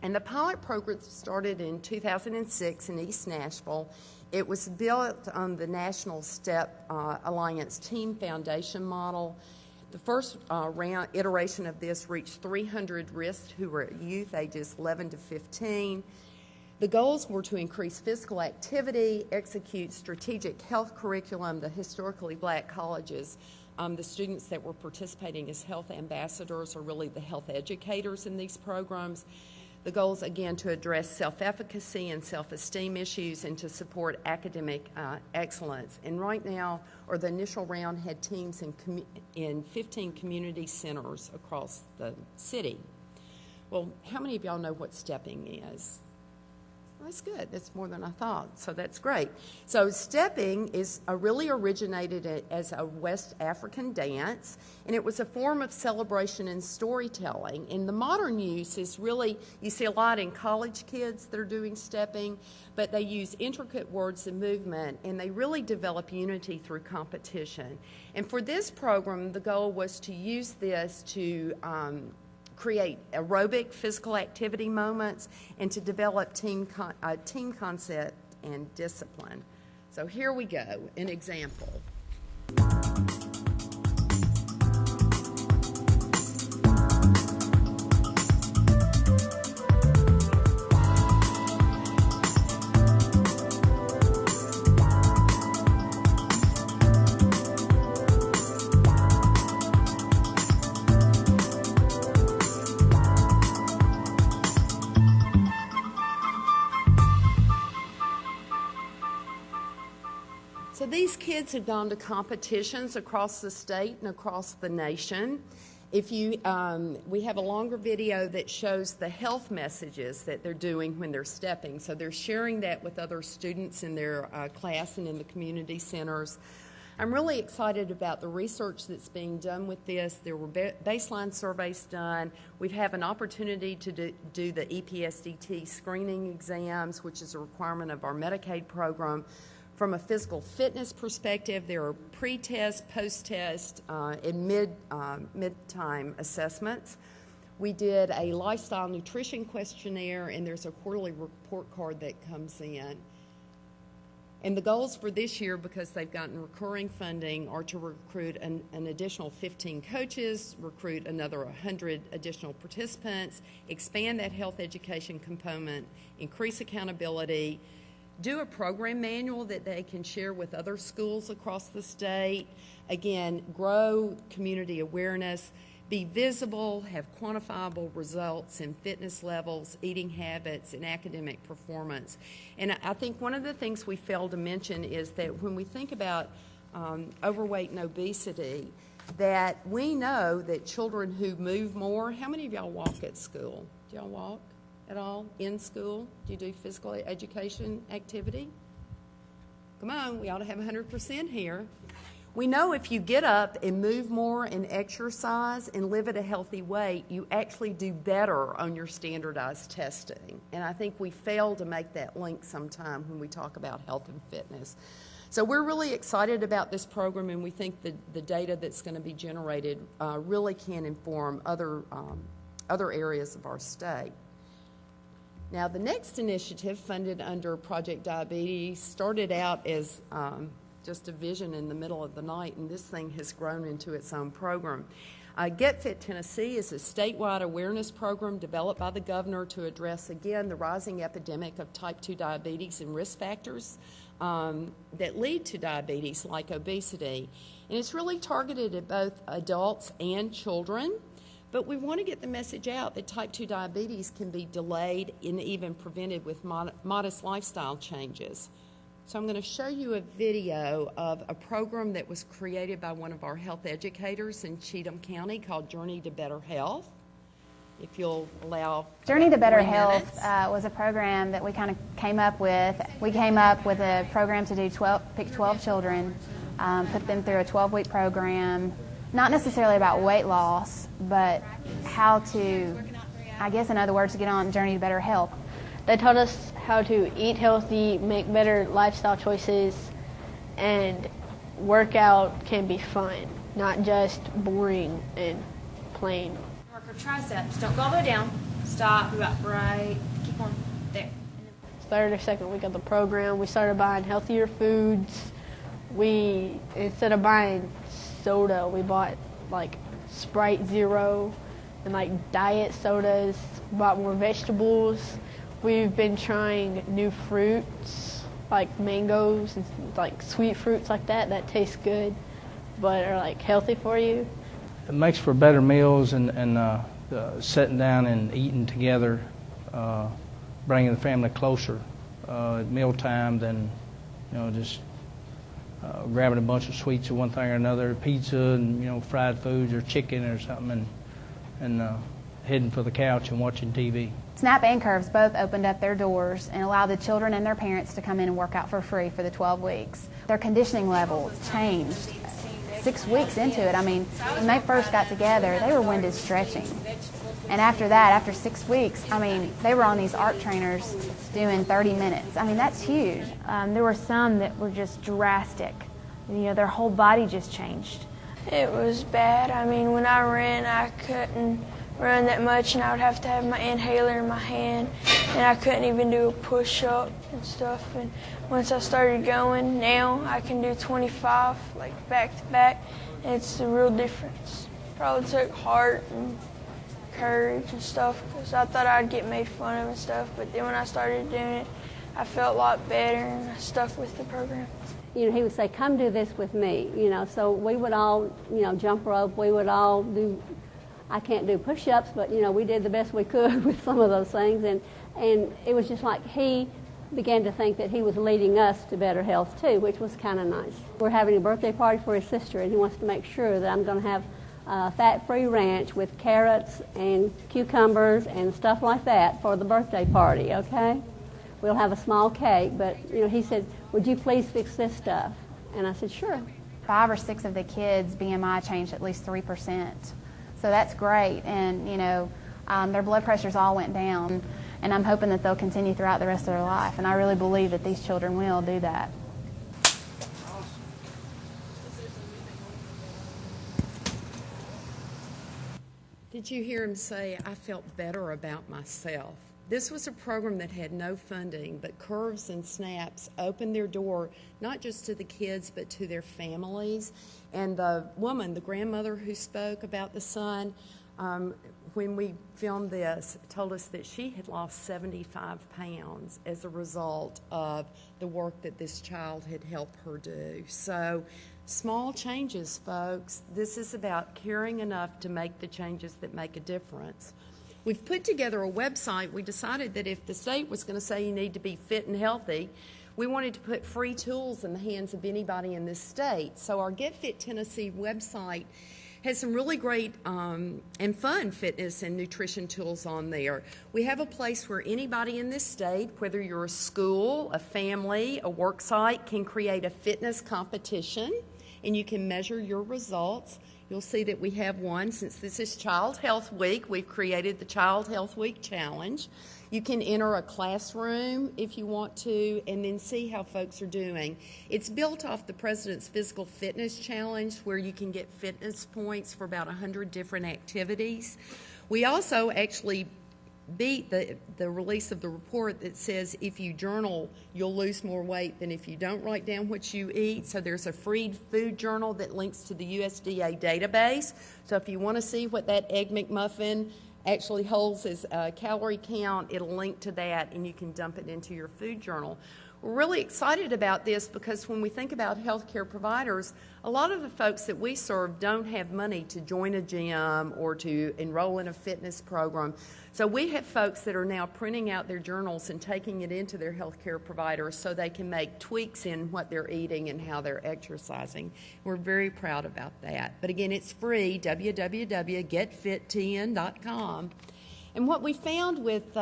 And the pilot program started in 2006 in East Nashville. It was built on the National Step Alliance Team Foundation model. The first iteration of this reached 300 RISD who were youth ages 11 to 15. The goals were to increase physical activity, execute strategic health curriculum. The historically black colleges, the students that were participating as health ambassadors are really the health educators in these programs. The goals, again, to address self-efficacy and self-esteem issues and to support academic excellence. And right now, or the initial round had teams in 15 community centers across the city. Well, how many of y'all know what stepping is? Well, that's good. That's more than I thought, so that's great. So stepping is really originated as a West African dance, and it was a form of celebration and storytelling. And the modern use is really, you see a lot in college kids that are doing stepping, but they use intricate words and movement, and they really develop unity through competition. And for this program, the goal was to use this to create aerobic physical activity moments and to develop team concept and discipline. So here we go, an example. So these kids have gone to competitions across the state and across the nation. If you, we have a longer video that shows the health messages that they're doing when they're stepping. So they're sharing that with other students in their class and in the community centers. I'm really excited about the research that's being done with this. There were baseline surveys done. We have an opportunity to do the EPSDT screening exams, which is a requirement of our Medicaid program. From a physical fitness perspective, there are pre-test, post-test, and mid-time assessments. We did a lifestyle nutrition questionnaire, and there's a quarterly report card that comes in. And the goals for this year, because they've gotten recurring funding, are to recruit an additional 15 coaches, recruit another 100 additional participants, expand that health education component, increase accountability, do a program manual that they can share with other schools across the state. Again, grow community awareness, be visible, have quantifiable results in fitness levels, eating habits, and academic performance. And I think one of the things we failed to mention is that when we think about overweight and obesity, that we know that children who move more, how many of y'all walk at school? Do y'all walk at all in school? Do you do physical education activity? Come on, we ought to have 100% here. We know if you get up and move more and exercise and live at a healthy weight, you actually do better on your standardized testing. And I think we fail to make that link sometime when we talk about health and fitness. So we're really excited about this program, and we think that the data that's going to be generated really can inform other other areas of our state. Now, the next initiative, funded under Project Diabetes, started out as just a vision in the middle of the night, and this thing has grown into its own program. Get Fit Tennessee is a statewide awareness program developed by the governor to address, again, the rising epidemic of type 2 diabetes and risk factors that lead to diabetes, like obesity. And it's really targeted at both adults and children. But we want to get the message out that type 2 diabetes can be delayed and even prevented with modest lifestyle changes. So I'm going to show you a video of a program that was created by one of our health educators in Cheatham County called Journey to Better Health. If you'll allow Journey to Better Health was a program that we kind of came up with. We came up with a program to do pick 12 children, put them through a 12-week program, not necessarily about weight loss, but how to, I guess in other words, to get on Journey to Better Health. They taught us how to eat healthy, make better lifestyle choices, and workout can be fun, not just boring and plain. Work our triceps. Don't go all the way down. Stop. About right. Keep on. There. Third or second week of the program, we started buying healthier foods. We, instead of buying soda, we bought like Sprite Zero and like diet sodas, bought more vegetables. We've been trying new fruits like mangoes and like sweet fruits like that taste good but are like healthy for you. It makes for better meals and sitting down and eating together, bringing the family closer at mealtime than just grabbing a bunch of sweets or one thing or another, pizza and fried foods or chicken or something, and heading for the couch and watching TV. SNAP and Curves both opened up their doors and allowed the children and their parents to come in and work out for free for the 12 weeks. Their conditioning level changed 6 weeks into it. I mean, when they first got together, they were winded stretching. And after that, after 6 weeks, I mean, they were on these ARC trainers doing 30 minutes. I mean, that's huge. There were some that were just drastic. Their whole body just changed. It was bad. I mean, when I ran, I couldn't run that much, and I would have to have my inhaler in my hand, and I couldn't even do a push-up and stuff. And once I started going, now I can do 25, like back to back, and it's a real difference. Probably took heart and courage and stuff, because I thought I'd get made fun of and stuff, but then when I started doing it, I felt a lot better, and I stuck with the program. He would say, come do this with me, so we would all, jump rope, we would all do, I can't do push-ups, but, we did the best we could with some of those things, and it was just like he began to think that he was leading us to better health too, which was kind of nice. We're having a birthday party for his sister, and he wants to make sure that I'm going to have fat-free ranch with carrots and cucumbers and stuff like that for the birthday party, okay? We'll have a small cake, but, he said, would you please fix this stuff? And I said, sure. 5 or 6 of the kids' BMI changed at least 3%. So that's great, and, their blood pressures all went down, and I'm hoping that they'll continue throughout the rest of their life, and I really believe that these children will do that. Did you hear him say, I felt better about myself? This was a program that had no funding, but Curves and Snaps opened their door not just to the kids, but to their families. And the woman, the grandmother who spoke about the son, when we filmed this, told us that she had lost 75 pounds as a result of the work that this child had helped her do. So small changes, folks. This is about caring enough to make the changes that make a difference. We've put together a website. We decided that if the state was going to say you need to be fit and healthy, we wanted to put free tools in the hands of anybody in this state. So our Get Fit Tennessee website has some really great and fun fitness and nutrition tools on there. We have a place where anybody in this state, whether you're a school, a family, a work site, can create a fitness competition, and you can measure your results. You'll see that we have one. Since this is Child Health Week, we've created the Child Health Week Challenge. You can enter a classroom if you want to, and then see how folks are doing. It's built off the President's Physical Fitness Challenge, where you can get fitness points for about 100 different activities. We also actually beat the release of the report that says if you journal, you'll lose more weight than if you don't write down what you eat. So there's a free food journal that links to the USDA database. So if you want to see what that Egg McMuffin actually holds as a calorie count, it'll link to that and you can dump it into your food journal. We're really excited about this because when we think about healthcare providers, a lot of the folks that we serve don't have money to join a gym or to enroll in a fitness program. So we have folks that are now printing out their journals and taking it into their healthcare providers so they can make tweaks in what they're eating and how they're exercising. We're very proud about that. But again, it's free, www.getfittn.com. And what we found with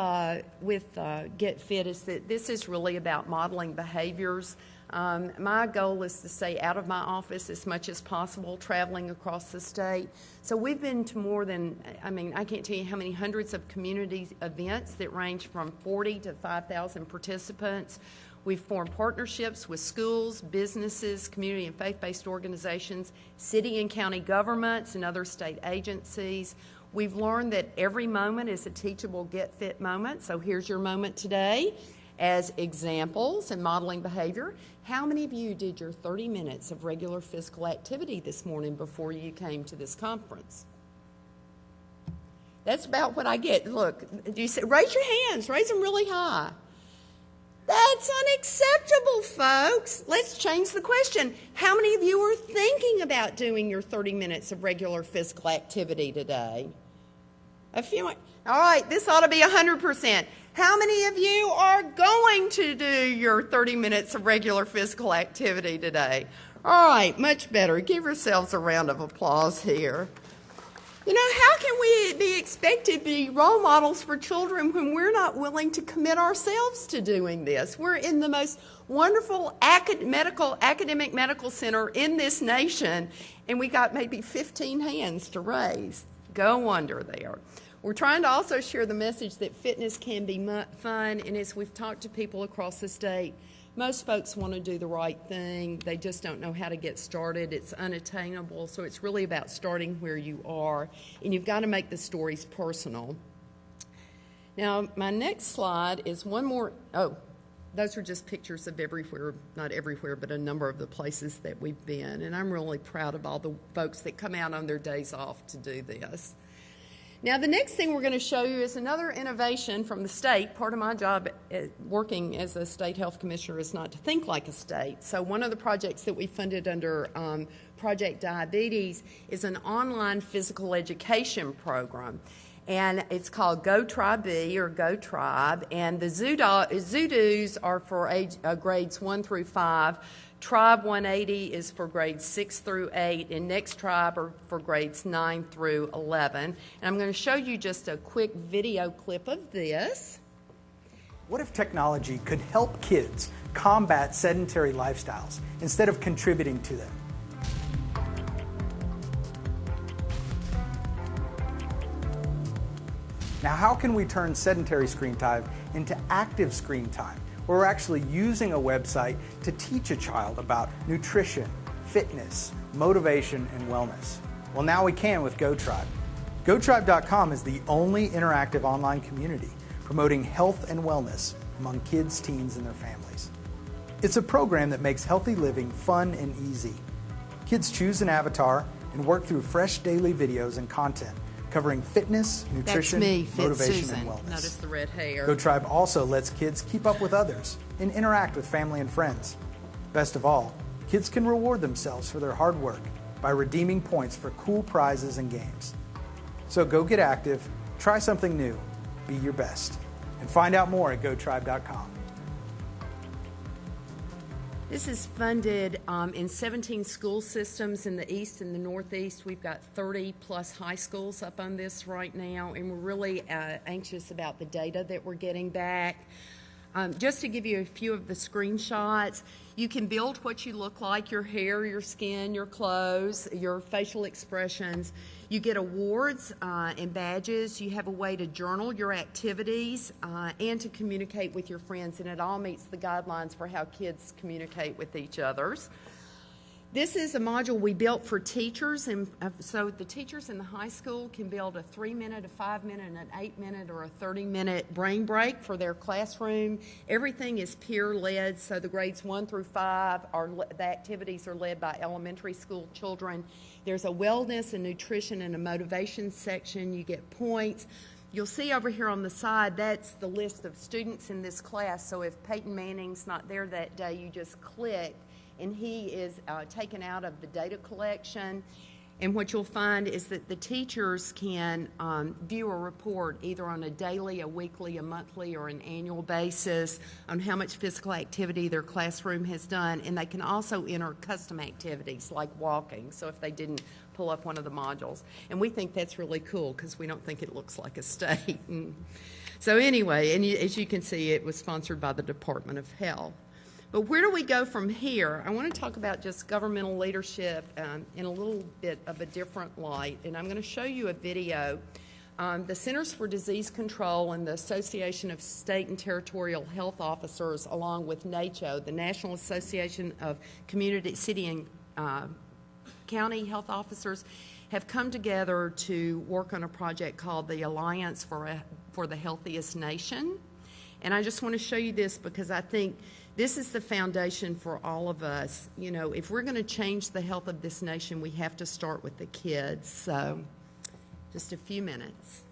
Get Fit is that this is really about modeling behaviors. My goal is to stay out of my office as much as possible, traveling across the state. So we've been to more than, I can't tell you how many hundreds of community events that range from 40 to 5,000 participants. We've formed partnerships with schools, businesses, community and faith-based organizations, city and county governments, and other state agencies. We've learned that every moment is a teachable Get Fit moment. So here's your moment today as examples and modeling behavior. How many of you did your 30 minutes of regular physical activity this morning before you came to this conference? That's about what I get. Look, you say, raise your hands, raise them really high. That's unacceptable, folks. Let's change the question. How many of you are thinking about doing your 30 minutes of regular physical activity today? A few. All right, this ought to be 100%. How many of you are going to do your 30 minutes of regular physical activity today? All right, much better. Give yourselves a round of applause here. You know, how can we be expected to be role models for children when we're not willing to commit ourselves to doing this? We're in the most wonderful academic medical center in this nation, and we got maybe 15 hands to raise. Go under there. We're trying to also share the message that fitness can be fun, and as we've talked to people across the state, most folks want to do the right thing. They just don't know how to get started. It's unattainable, so it's really about starting where you are, and you've got to make the stories personal. Now, my next slide is one more. Oh, those are just pictures of everywhere, not everywhere, but a number of the places that we've been, and I'm really proud of all the folks that come out on their days off to do this. Now, the next thing we're going to show you is another innovation from the state. Part of my job working as a state health commissioner is not to think like a state. So one of the projects that we funded under Project Diabetes is an online physical education program. And it's called Go Try B or Go Tribe. And the Zoodoos are for grades 1 through 5. Tribe 180 is for grades 6 through 8, and Next Tribe are for grades 9 through 11. And I'm going to show you just a quick video clip of this. What if technology could help kids combat sedentary lifestyles instead of contributing to them? Now, how can we turn sedentary screen time into active screen time? We're actually using a website to teach a child about nutrition, fitness, motivation, and wellness. Well, now we can with GoTribe. GoTribe.com is the only interactive online community promoting health and wellness among kids, teens, and their families. It's a program that makes healthy living fun and easy. Kids choose an avatar and work through fresh daily videos and content covering fitness, nutrition, motivation, Susan. and wellness. Notice the red hair. GoTribe also lets kids keep up with others and interact with family and friends. Best of all, kids can reward themselves for their hard work by redeeming points for cool prizes and games. So go get active, try something new, be your best, and find out more at GoTribe.com. This is funded in 17 school systems in the East and the Northeast. We've got 30 plus high schools up on this right now, and we're really anxious about the data that we're getting back. Just to give you a few of the screenshots, you can build what you look like, your hair, your skin, your clothes, your facial expressions. You get awards and badges. You have a way to journal your activities and to communicate with your friends, and it all meets the guidelines for how kids communicate with each other. This is a module we built for teachers, and so the teachers in the high school can build a 3-minute, a 5-minute, an 8-minute, or a 30-minute brain break for their classroom. Everything is peer-led, so the grades 1 through 5, the activities are led by elementary school children. There's a wellness and nutrition and a motivation section. You get points. You'll see over here on the side, that's the list of students in this class, so if Peyton Manning's not there that day, you just click, and he is taken out of the data collection. And what you'll find is that the teachers can view a report either on a daily, a weekly, a monthly, or an annual basis on how much physical activity their classroom has done. And they can also enter custom activities like walking, so if they didn't pull up one of the modules. And we think that's really cool because we don't think it looks like a state. So anyway, and as you can see, it was sponsored by the Department of Health. But where do we go from here? I want to talk about just governmental leadership in a little bit of a different light, and I'm going to show you a video. The Centers for Disease Control and the Association of State and Territorial Health Officers, along with NACHO, the National Association of Community, City, and County Health Officers, have come together to work on a project called the Alliance for the Healthiest Nation. And I just want to show you this because I think this is the foundation for all of us. You know, if we're going to change the health of this nation, we have to start with the kids. So, just a few minutes.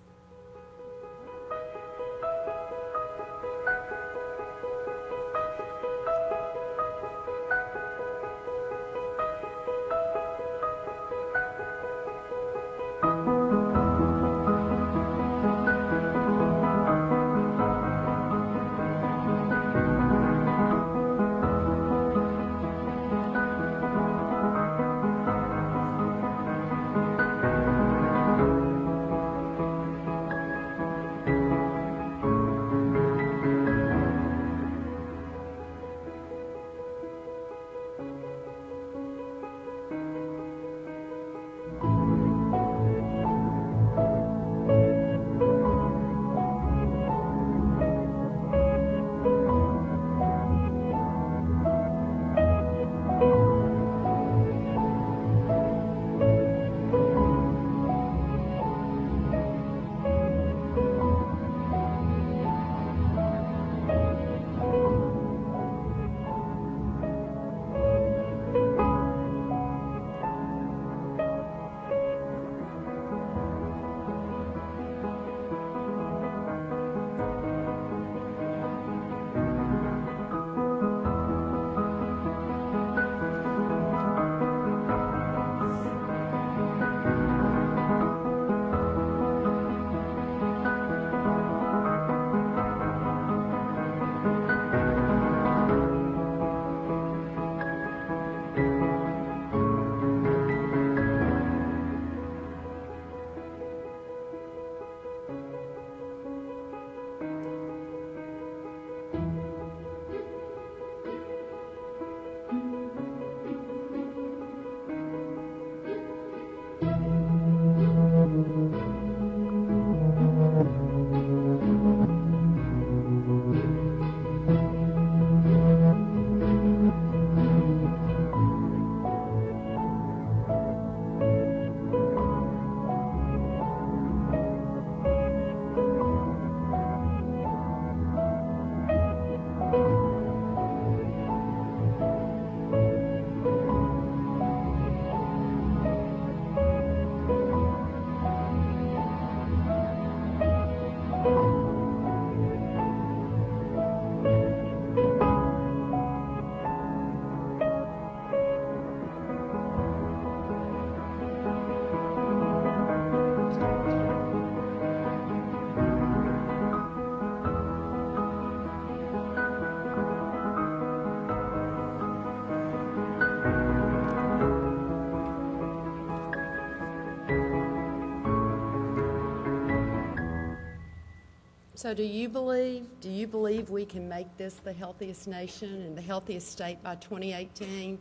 So do you believe we can make this the healthiest nation and the healthiest state by 2018?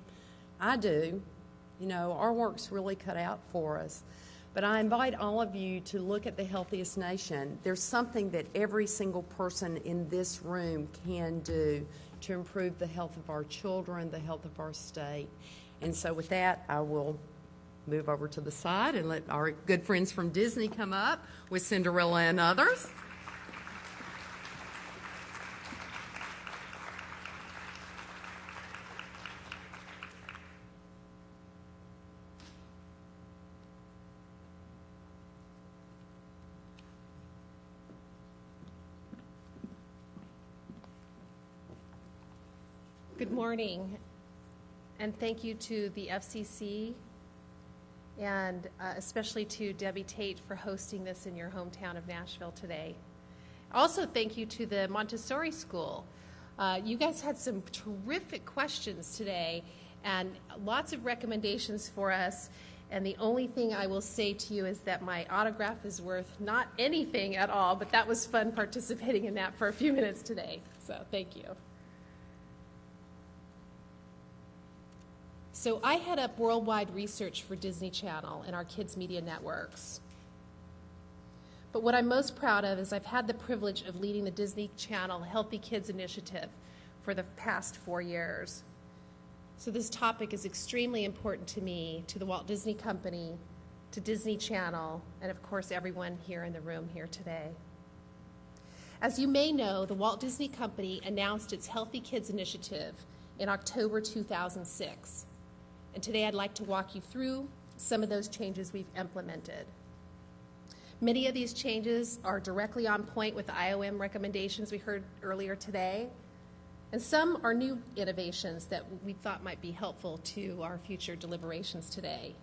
I do. You know, our work's really cut out for us. But I invite all of you to look at the healthiest nation. There's something that every single person in this room can do to improve the health of our children, the health of our state. And so with that, I will move over to the side and let our good friends from Disney come up with Cinderella and others. Good morning, and thank you to the FCC and especially to Debbie Tate for hosting this in your hometown of Nashville today. Also, thank you to the Montessori School. You guys had some terrific questions today and lots of recommendations for us, and the only thing I will say to you is that my autograph is worth not anything at all, but that was fun participating in that for a few minutes today, so thank you. So I head up worldwide research for Disney Channel and our kids' media networks. But what I'm most proud of is I've had the privilege of leading the Disney Channel Healthy Kids Initiative for the past 4 years. So this topic is extremely important to me, to the Walt Disney Company, to Disney Channel, and of course everyone here in the room here today. As you may know, the Walt Disney Company announced its Healthy Kids Initiative in October 2006. And today I'd like to walk you through some of those changes we've implemented. Many of these changes are directly on point with the IOM recommendations we heard earlier today, and some are new innovations that we thought might be helpful to our future deliberations today.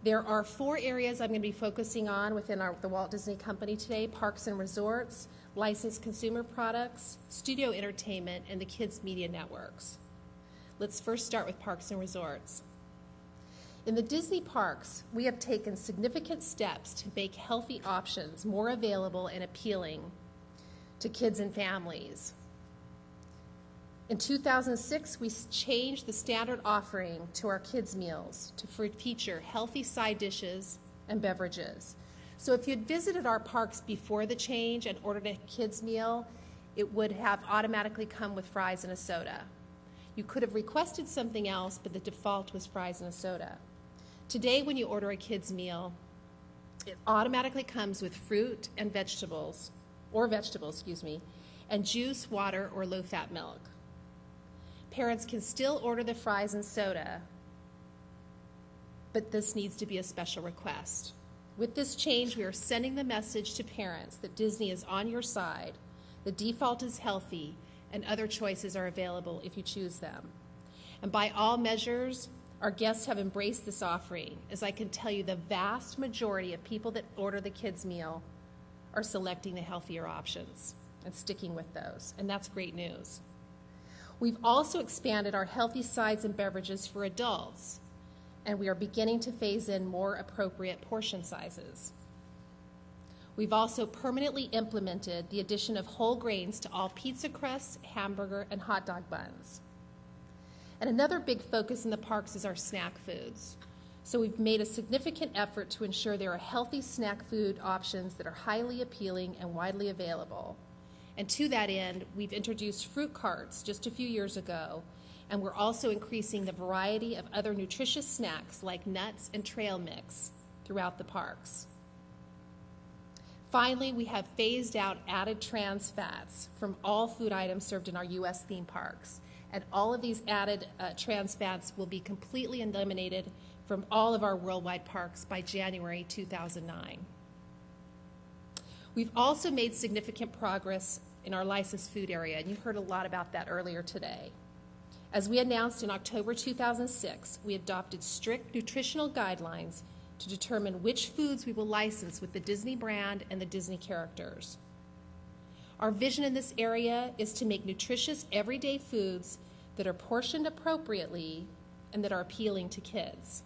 There are 4 areas I'm going to be focusing on within the Walt Disney Company today: parks and resorts, licensed consumer products, studio entertainment, and the kids' media networks. Let's first start with parks and resorts. In the Disney parks, we have taken significant steps to make healthy options more available and appealing to kids and families. In 2006, we changed the standard offering to our kids' meals to feature healthy side dishes and beverages. So if you'd visited our parks before the change and ordered a kids' meal, it would have automatically come with fries and a soda. You could have requested something else, but the default was fries and a soda. Today, when you order a kid's meal, it automatically comes with fruit and vegetables, and juice, water, or low-fat milk. Parents can still order the fries and soda, but this needs to be a special request. With this change, we are sending the message to parents that Disney is on your side, the default is healthy, and other choices are available if you choose them. And by all measures, our guests have embraced this offering, as I can tell you the vast majority of people that order the kids' meal are selecting the healthier options and sticking with those, and that's great news. We've also expanded our healthy sides and beverages for adults, and we are beginning to phase in more appropriate portion sizes. We've also permanently implemented the addition of whole grains to all pizza crusts, hamburger, and hot dog buns. And another big focus in the parks is our snack foods. So we've made a significant effort to ensure there are healthy snack food options that are highly appealing and widely available. And to that end, we've introduced fruit carts just a few years ago, and we're also increasing the variety of other nutritious snacks like nuts and trail mix throughout the parks. Finally, we have phased out added trans fats from all food items served in our U.S. theme parks. And all of these added trans fats will be completely eliminated from all of our worldwide parks by January 2009. We've also made significant progress in our licensed food area, and you heard a lot about that earlier today. As we announced in October 2006, we adopted strict nutritional guidelines to determine which foods we will license with the Disney brand and the Disney characters. Our vision in this area is to make nutritious, everyday foods that are portioned appropriately and that are appealing to kids.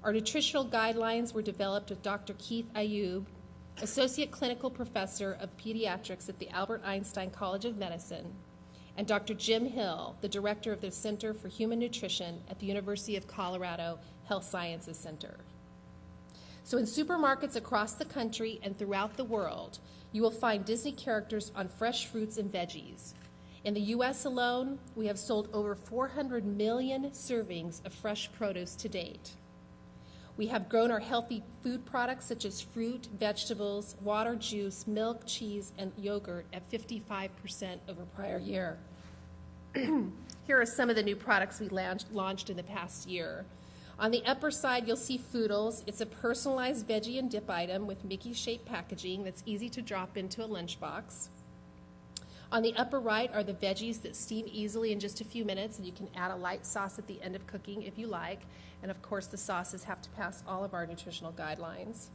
Our nutritional guidelines were developed with Dr. Keith Ayub, Associate Clinical Professor of Pediatrics at the Albert Einstein College of Medicine, and Dr. Jim Hill, the Director of the Center for Human Nutrition at the University of Colorado Health Sciences Center. So in supermarkets across the country and throughout the world, you will find Disney characters on fresh fruits and veggies. In the U.S. alone, we have sold over 400 million servings of fresh produce to date. We have grown our healthy food products such as fruit, vegetables, water, juice, milk, cheese, and yogurt at 55% over prior year. Here are some of the new products we launched in the past year. On the upper side, you'll see Foodles. It's a personalized veggie and dip item with Mickey-shaped packaging that's easy to drop into a lunchbox. On the upper right are the veggies that steam easily in just a few minutes, and you can add a light sauce at the end of cooking if you like. And of course, the sauces have to pass all of our nutritional guidelines.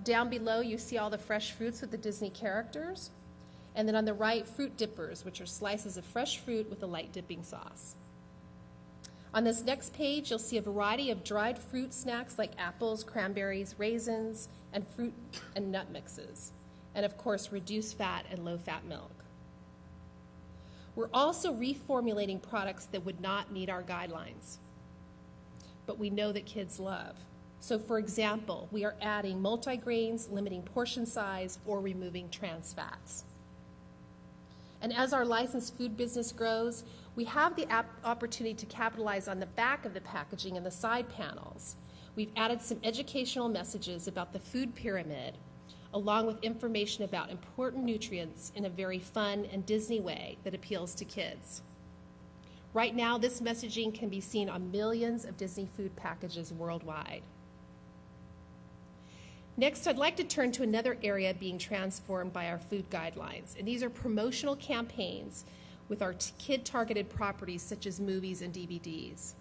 Down below, you see all the fresh fruits with the Disney characters. And then on the right, fruit dippers, which are slices of fresh fruit with a light dipping sauce. On this next page, you'll see a variety of dried fruit snacks like apples, cranberries, raisins, and fruit and nut mixes. And of course, reduced fat and low-fat milk. We're also reformulating products that would not meet our guidelines, but we know that kids love. So for example, we are adding multigrains, limiting portion size, or removing trans fats. And as our licensed food business grows, we have the opportunity to capitalize on the back of the packaging and the side panels. We've added some educational messages about the food pyramid, along with information about important nutrients in a very fun and Disney way that appeals to kids. Right now, this messaging can be seen on millions of Disney food packages worldwide. Next, I'd like to turn to another area being transformed by our food guidelines, and these are promotional campaigns with our kid-targeted properties such as movies and DVDs.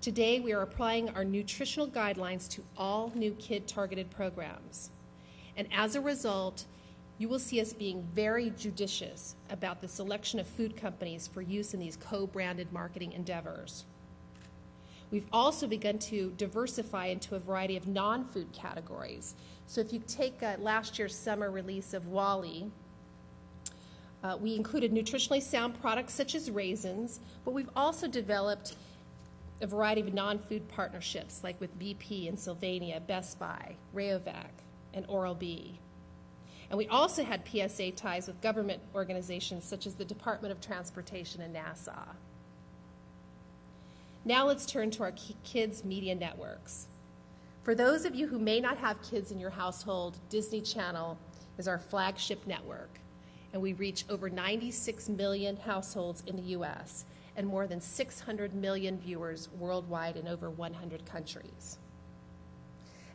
Today, we are applying our nutritional guidelines to all new kid-targeted programs. And as a result, you will see us being very judicious about the selection of food companies for use in these co-branded marketing endeavors. We've also begun to diversify into a variety of non-food categories. So if you take last year's summer release of WALL-E, we included nutritionally sound products such as raisins, but we've also developed a variety of non-food partnerships like with BP and Sylvania, Best Buy, Rayovac, and Oral-B. And we also had PSA ties with government organizations such as the Department of Transportation and NASA. Now let's turn to our kids' media networks. For those of you who may not have kids in your household, Disney Channel is our flagship network, and we reach over 96 million households in the U.S. and more than 600 million viewers worldwide in over 100 countries.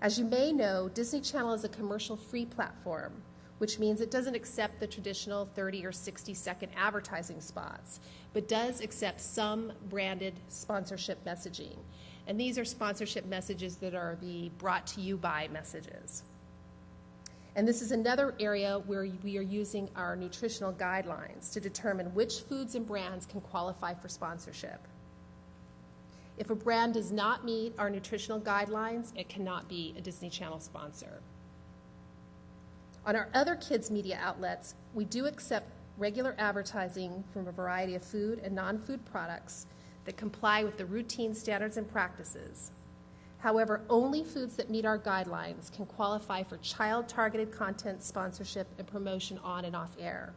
As you may know, Disney Channel is a commercial-free platform, which means it doesn't accept the traditional 30 or 60-second advertising spots, but does accept some branded sponsorship messaging. And these are sponsorship messages that are the brought to you by messages. And this is another area where we are using our nutritional guidelines to determine which foods and brands can qualify for sponsorship. If a brand does not meet our nutritional guidelines, it cannot be a Disney Channel sponsor. On our other kids' media outlets, we do accept regular advertising from a variety of food and non-food products that comply with the routine standards and practices. However, only foods that meet our guidelines can qualify for child-targeted content sponsorship and promotion on and off air.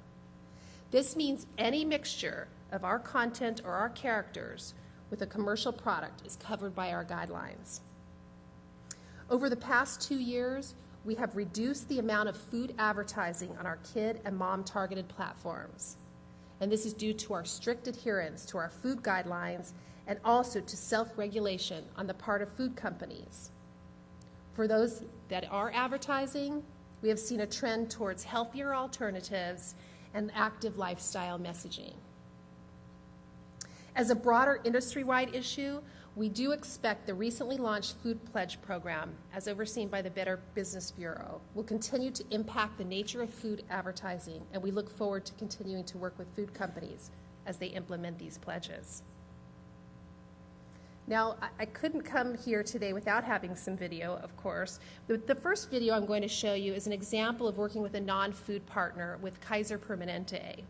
This means any mixture of our content or our characters with a commercial product is covered by our guidelines. Over the past 2 years, we have reduced the amount of food advertising on our kid and mom-targeted platforms. And this is due to our strict adherence to our food guidelines and also to self-regulation on the part of food companies. For those that are advertising, we have seen a trend towards healthier alternatives and active lifestyle messaging. As a broader industry-wide issue, we do expect the recently launched Food Pledge program, as overseen by the Better Business Bureau, will continue to impact the nature of food advertising, and we look forward to continuing to work with food companies as they implement these pledges. Now, I couldn't come here today without having some video, of course. The first video I'm going to show you is an example of working with a non-food partner with Kaiser Permanente.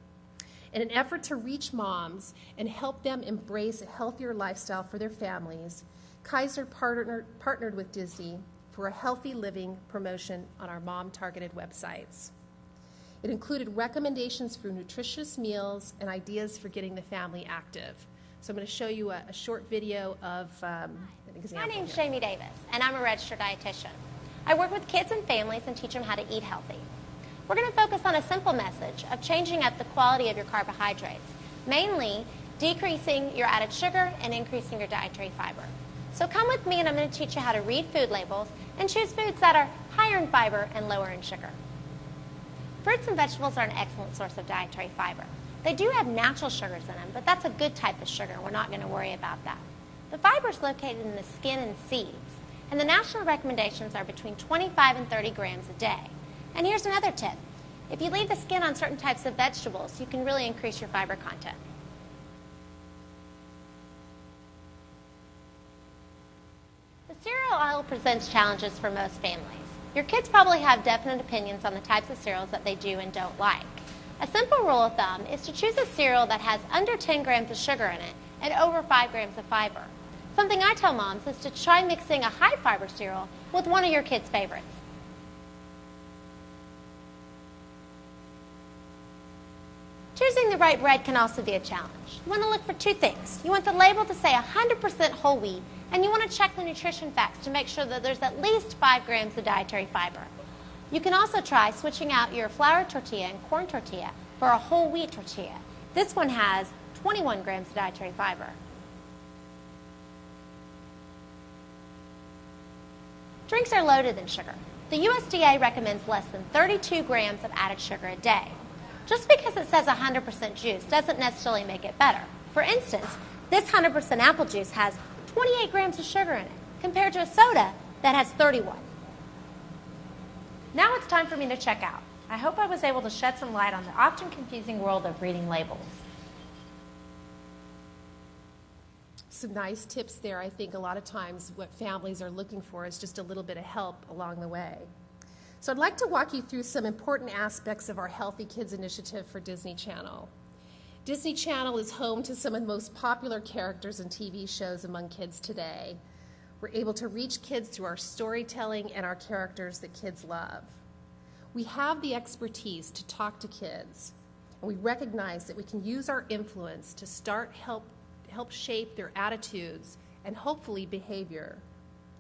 In an effort to reach moms and help them embrace a healthier lifestyle for their families, Kaiser partnered with Disney for a healthy living promotion on our mom-targeted websites. It included recommendations for nutritious meals and ideas for getting the family active. So I'm going to show you a short video of an example. My name's here. Jamie Davis, and I'm a registered dietitian. I work with kids and families and teach them how to eat healthy. We're going to focus on a simple message of changing up the quality of your carbohydrates, mainly decreasing your added sugar and increasing your dietary fiber. So come with me and I'm going to teach you how to read food labels and choose foods that are higher in fiber and lower in sugar. Fruits and vegetables are an excellent source of dietary fiber. They do have natural sugars in them, but that's a good type of sugar. We're not going to worry about that. The fiber is located in the skin and seeds, and the national recommendations are between 25 and 30 grams a day. And here's another tip. If you leave the skin on certain types of vegetables, you can really increase your fiber content. The cereal aisle presents challenges for most families. Your kids probably have definite opinions on the types of cereals that they do and don't like. A simple rule of thumb is to choose a cereal that has under 10 grams of sugar in it and over 5 grams of fiber. Something I tell moms is to try mixing a high fiber cereal with one of your kids' favorites. Choosing the right bread can also be a challenge. You want to look for two things. You want the label to say 100% whole wheat, and you want to check the nutrition facts to make sure that there's at least 5 grams of dietary fiber. You can also try switching out your flour tortilla and corn tortilla for a whole wheat tortilla. This one has 21 grams of dietary fiber. Drinks are loaded in sugar. The USDA recommends less than 32 grams of added sugar a day. Just because it says 100% juice doesn't necessarily make it better. For instance, this 100% apple juice has 28 grams of sugar in it, compared to a soda that has 31. Now it's time for me to check out. I hope I was able to shed some light on the often confusing world of reading labels. Some nice tips there. I think a lot of times what families are looking for is just a little bit of help along the way. So I'd like to walk you through some important aspects of our Healthy Kids initiative for Disney Channel. Disney Channel is home to some of the most popular characters and TV shows among kids today. We're able to reach kids through our storytelling and our characters that kids love. We have the expertise to talk to kids, and we recognize that we can use our influence to help shape their attitudes and hopefully behavior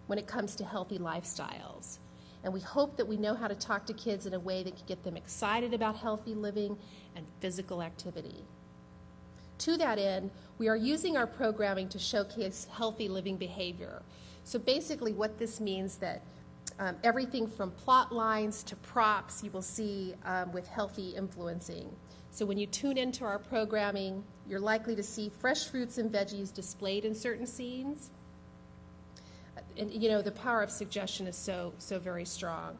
when it comes to healthy lifestyles. And we hope that we know how to talk to kids in a way that can get them excited about healthy living and physical activity. To that end, we are using our programming to showcase healthy living behavior. So basically what this means that everything from plot lines to props you will see with healthy influencing. So when you tune into our programming, you're likely to see fresh fruits and veggies displayed in certain scenes. And you know, the power of suggestion is so very strong.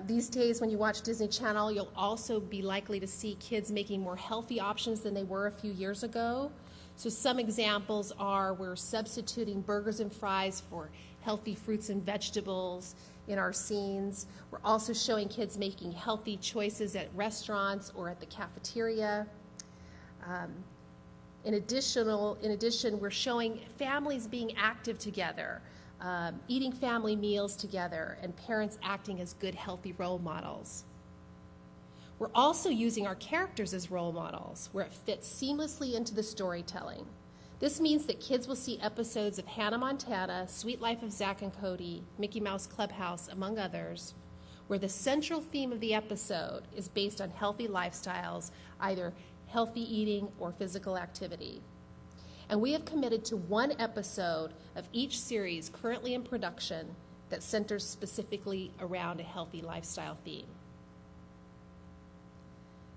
These days when you watch Disney Channel, you'll also be likely to see kids making more healthy options than they were a few years ago. So some examples are we're substituting burgers and fries for healthy fruits and vegetables in our scenes. We're also showing kids making healthy choices at restaurants or at the cafeteria. In addition, we're showing families being active together, eating family meals together, and parents acting as good, healthy role models. We're also using our characters as role models, where it fits seamlessly into the storytelling. This means that kids will see episodes of Hannah Montana, Sweet Life of Zack and Cody, Mickey Mouse Clubhouse, among others, where the central theme of the episode is based on healthy lifestyles, either healthy eating or physical activity. And we have committed to one episode of each series currently in production that centers specifically around a healthy lifestyle theme.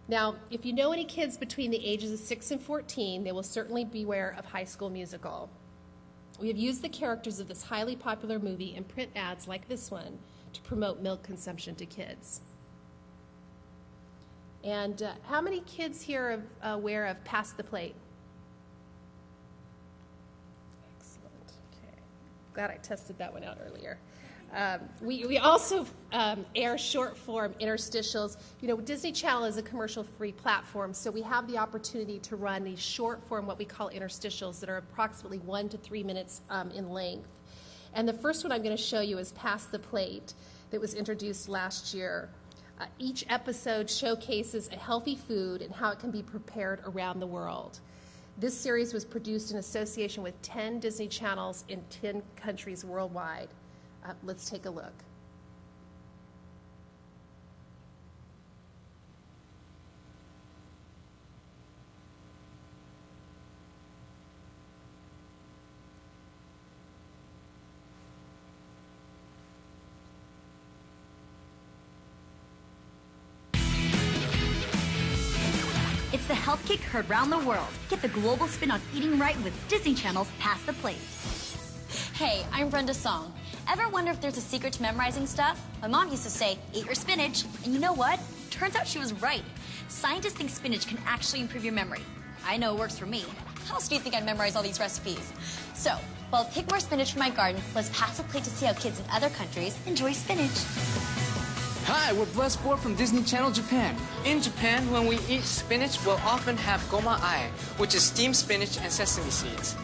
Now, if you know any kids between the ages of 6 and 14, they will certainly be aware of High School Musical. We have used the characters of this highly popular movie in print ads like this one to promote milk consumption to kids. And how many kids here are aware of Pass the Plate? Excellent. Okay. Glad I tested that one out earlier. We also air short form interstitials. You know, Disney Channel is a commercial-free platform, so we have the opportunity to run these short form, what we call interstitials, that are approximately 1 to 3 minutes in length. And the first one I'm going to show you is Pass the Plate, that was introduced last year. Each episode showcases a healthy food and how it can be prepared around the world. This series was produced in association with 10 Disney channels in 10 countries worldwide. Let's take a look. It's the health kick heard round the world. Get the global spin on eating right with Disney Channel's Pass the Plate. Hey, I'm Brenda Song. Ever wonder if there's a secret to memorizing stuff? My mom used to say, eat your spinach. And you know what? Turns out she was right. Scientists think spinach can actually improve your memory. I know it works for me. How else do you think I'd memorize all these recipes? So, while I pick more spinach from my garden, let's pass the plate to see how kids in other countries enjoy spinach. Hi, we're Blessed Board from Disney Channel Japan. In Japan, when we eat spinach, we'll often have goma-ai, which is steamed spinach and sesame seeds.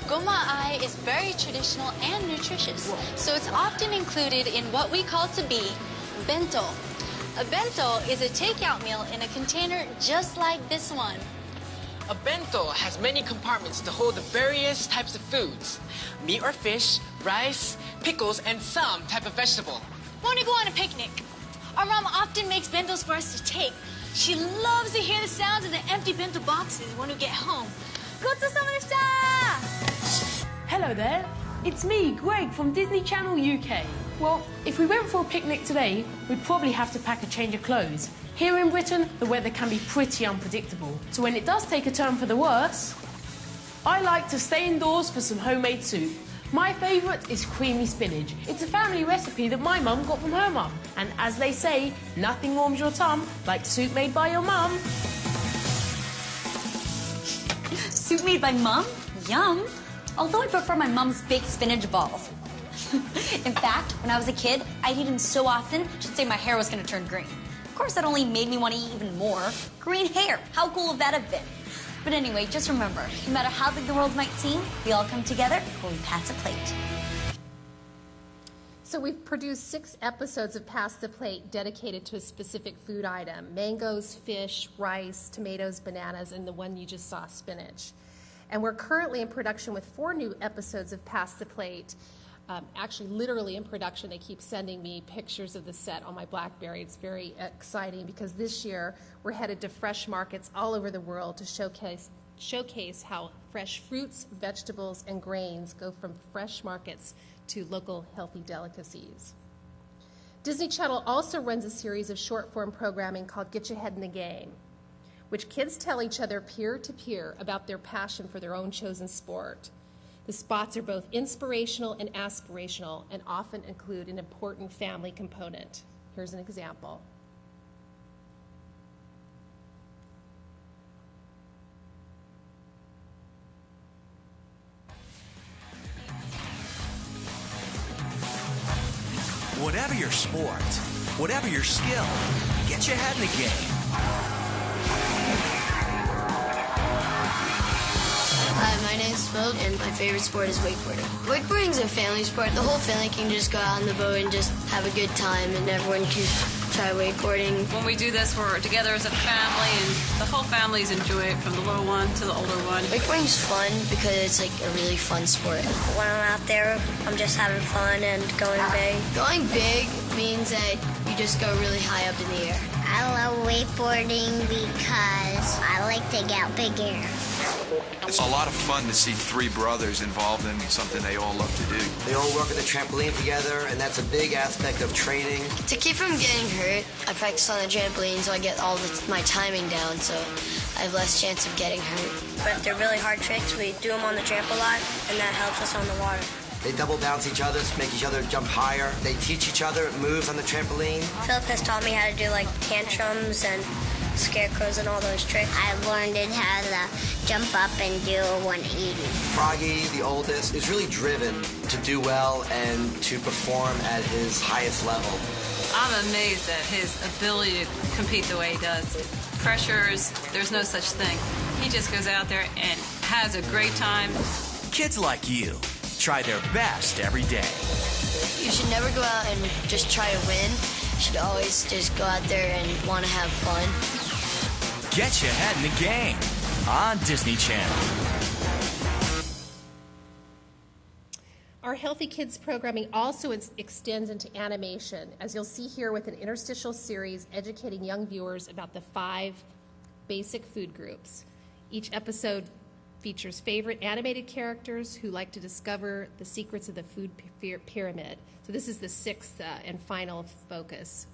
Goma-ai is very traditional and nutritious, so it's often included in what we call to be bento. A bento is a takeout meal in a container just like this one. A bento has many compartments to hold the various types of foods. Meat or fish, rice, pickles, and some type of vegetable. Want to go on a picnic? Our mom often makes bentos for us to take. She loves to hear the sounds of the empty bento boxes when we get home. Hello there, it's me, Greg, from Disney Channel UK. Well, if we went for a picnic today, we'd probably have to pack a change of clothes. Here in Britain, the weather can be pretty unpredictable. So when it does take a turn for the worse, I like to stay indoors for some homemade soup. My favourite is creamy spinach. It's a family recipe that my mum got from her mum. And as they say, nothing warms your tum like soup made by your mum. Soup made by Mom? Yum! Although I prefer my mom's baked spinach balls. In fact, when I was a kid, I'd eat them so often, she'd say my hair was going to turn green. Of course, that only made me want to eat even more. Green hair! How cool would that have been? But anyway, just remember, no matter how big the world might seem, we all come together when we pass a plate. So we've produced 6 episodes of Pass the Plate dedicated to a specific food item: mangoes, fish, rice, tomatoes, bananas, and the one you just saw, spinach. And we're currently in production with 4 new episodes of Pass the Plate. Actually, literally in production. They keep sending me pictures of the set on my BlackBerry. It's very exciting because this year we're headed to fresh markets all over the world to showcase how fresh fruits, vegetables, and grains go from fresh markets to local healthy delicacies. Disney Channel also runs a series of short-form programming called Get Your Head in the Game, which kids tell each other peer-to-peer about their passion for their own chosen sport. The spots are both inspirational and aspirational and often include an important family component. Here's an example. Whatever your sport, whatever your skill, get your head in the game. Hi, my name's Phil, and my favorite sport is wakeboarding. Wakeboarding's a family sport. The whole family can just go out on the boat and just have a good time, and everyone can try wakeboarding. When we do this, we're together as a family, and the whole families enjoy it, from the little one to the older one. Wakeboarding's fun because it's like a really fun sport. When I'm out there, I'm just having fun and going big. Going big means that you just go really high up in the air. I love wakeboarding because I like to get bigger. It's a lot of fun to see 3 brothers involved in something they all love to do. They all work on the trampoline together, and that's a big aspect of training. To keep from getting hurt, I practice on the trampoline so I get all my timing down, so I have less chance of getting hurt. But if they're really hard tricks, we do them on the trampoline, and that helps us on the water. They double bounce each other, make each other jump higher. They teach each other moves on the trampoline. Philip has taught me how to do like tantrums and scarecrows and all those tricks. I learned how to jump up and do 180. Froggy, the oldest, is really driven to do well and to perform at his highest level. I'm amazed at his ability to compete the way he does. Pressures, there's no such thing. He just goes out there and has a great time. Kids like you try their best every day. You should never go out and just try to win. should always just go out there and want to have fun. Get your head in the game on Disney Channel. Our Healthy Kids programming also extends into animation, as you'll see here with an interstitial series educating young viewers about the 5 basic food groups. Each episode features favorite animated characters who like to discover the secrets of the food pyramid. So this is the 6th and final focus.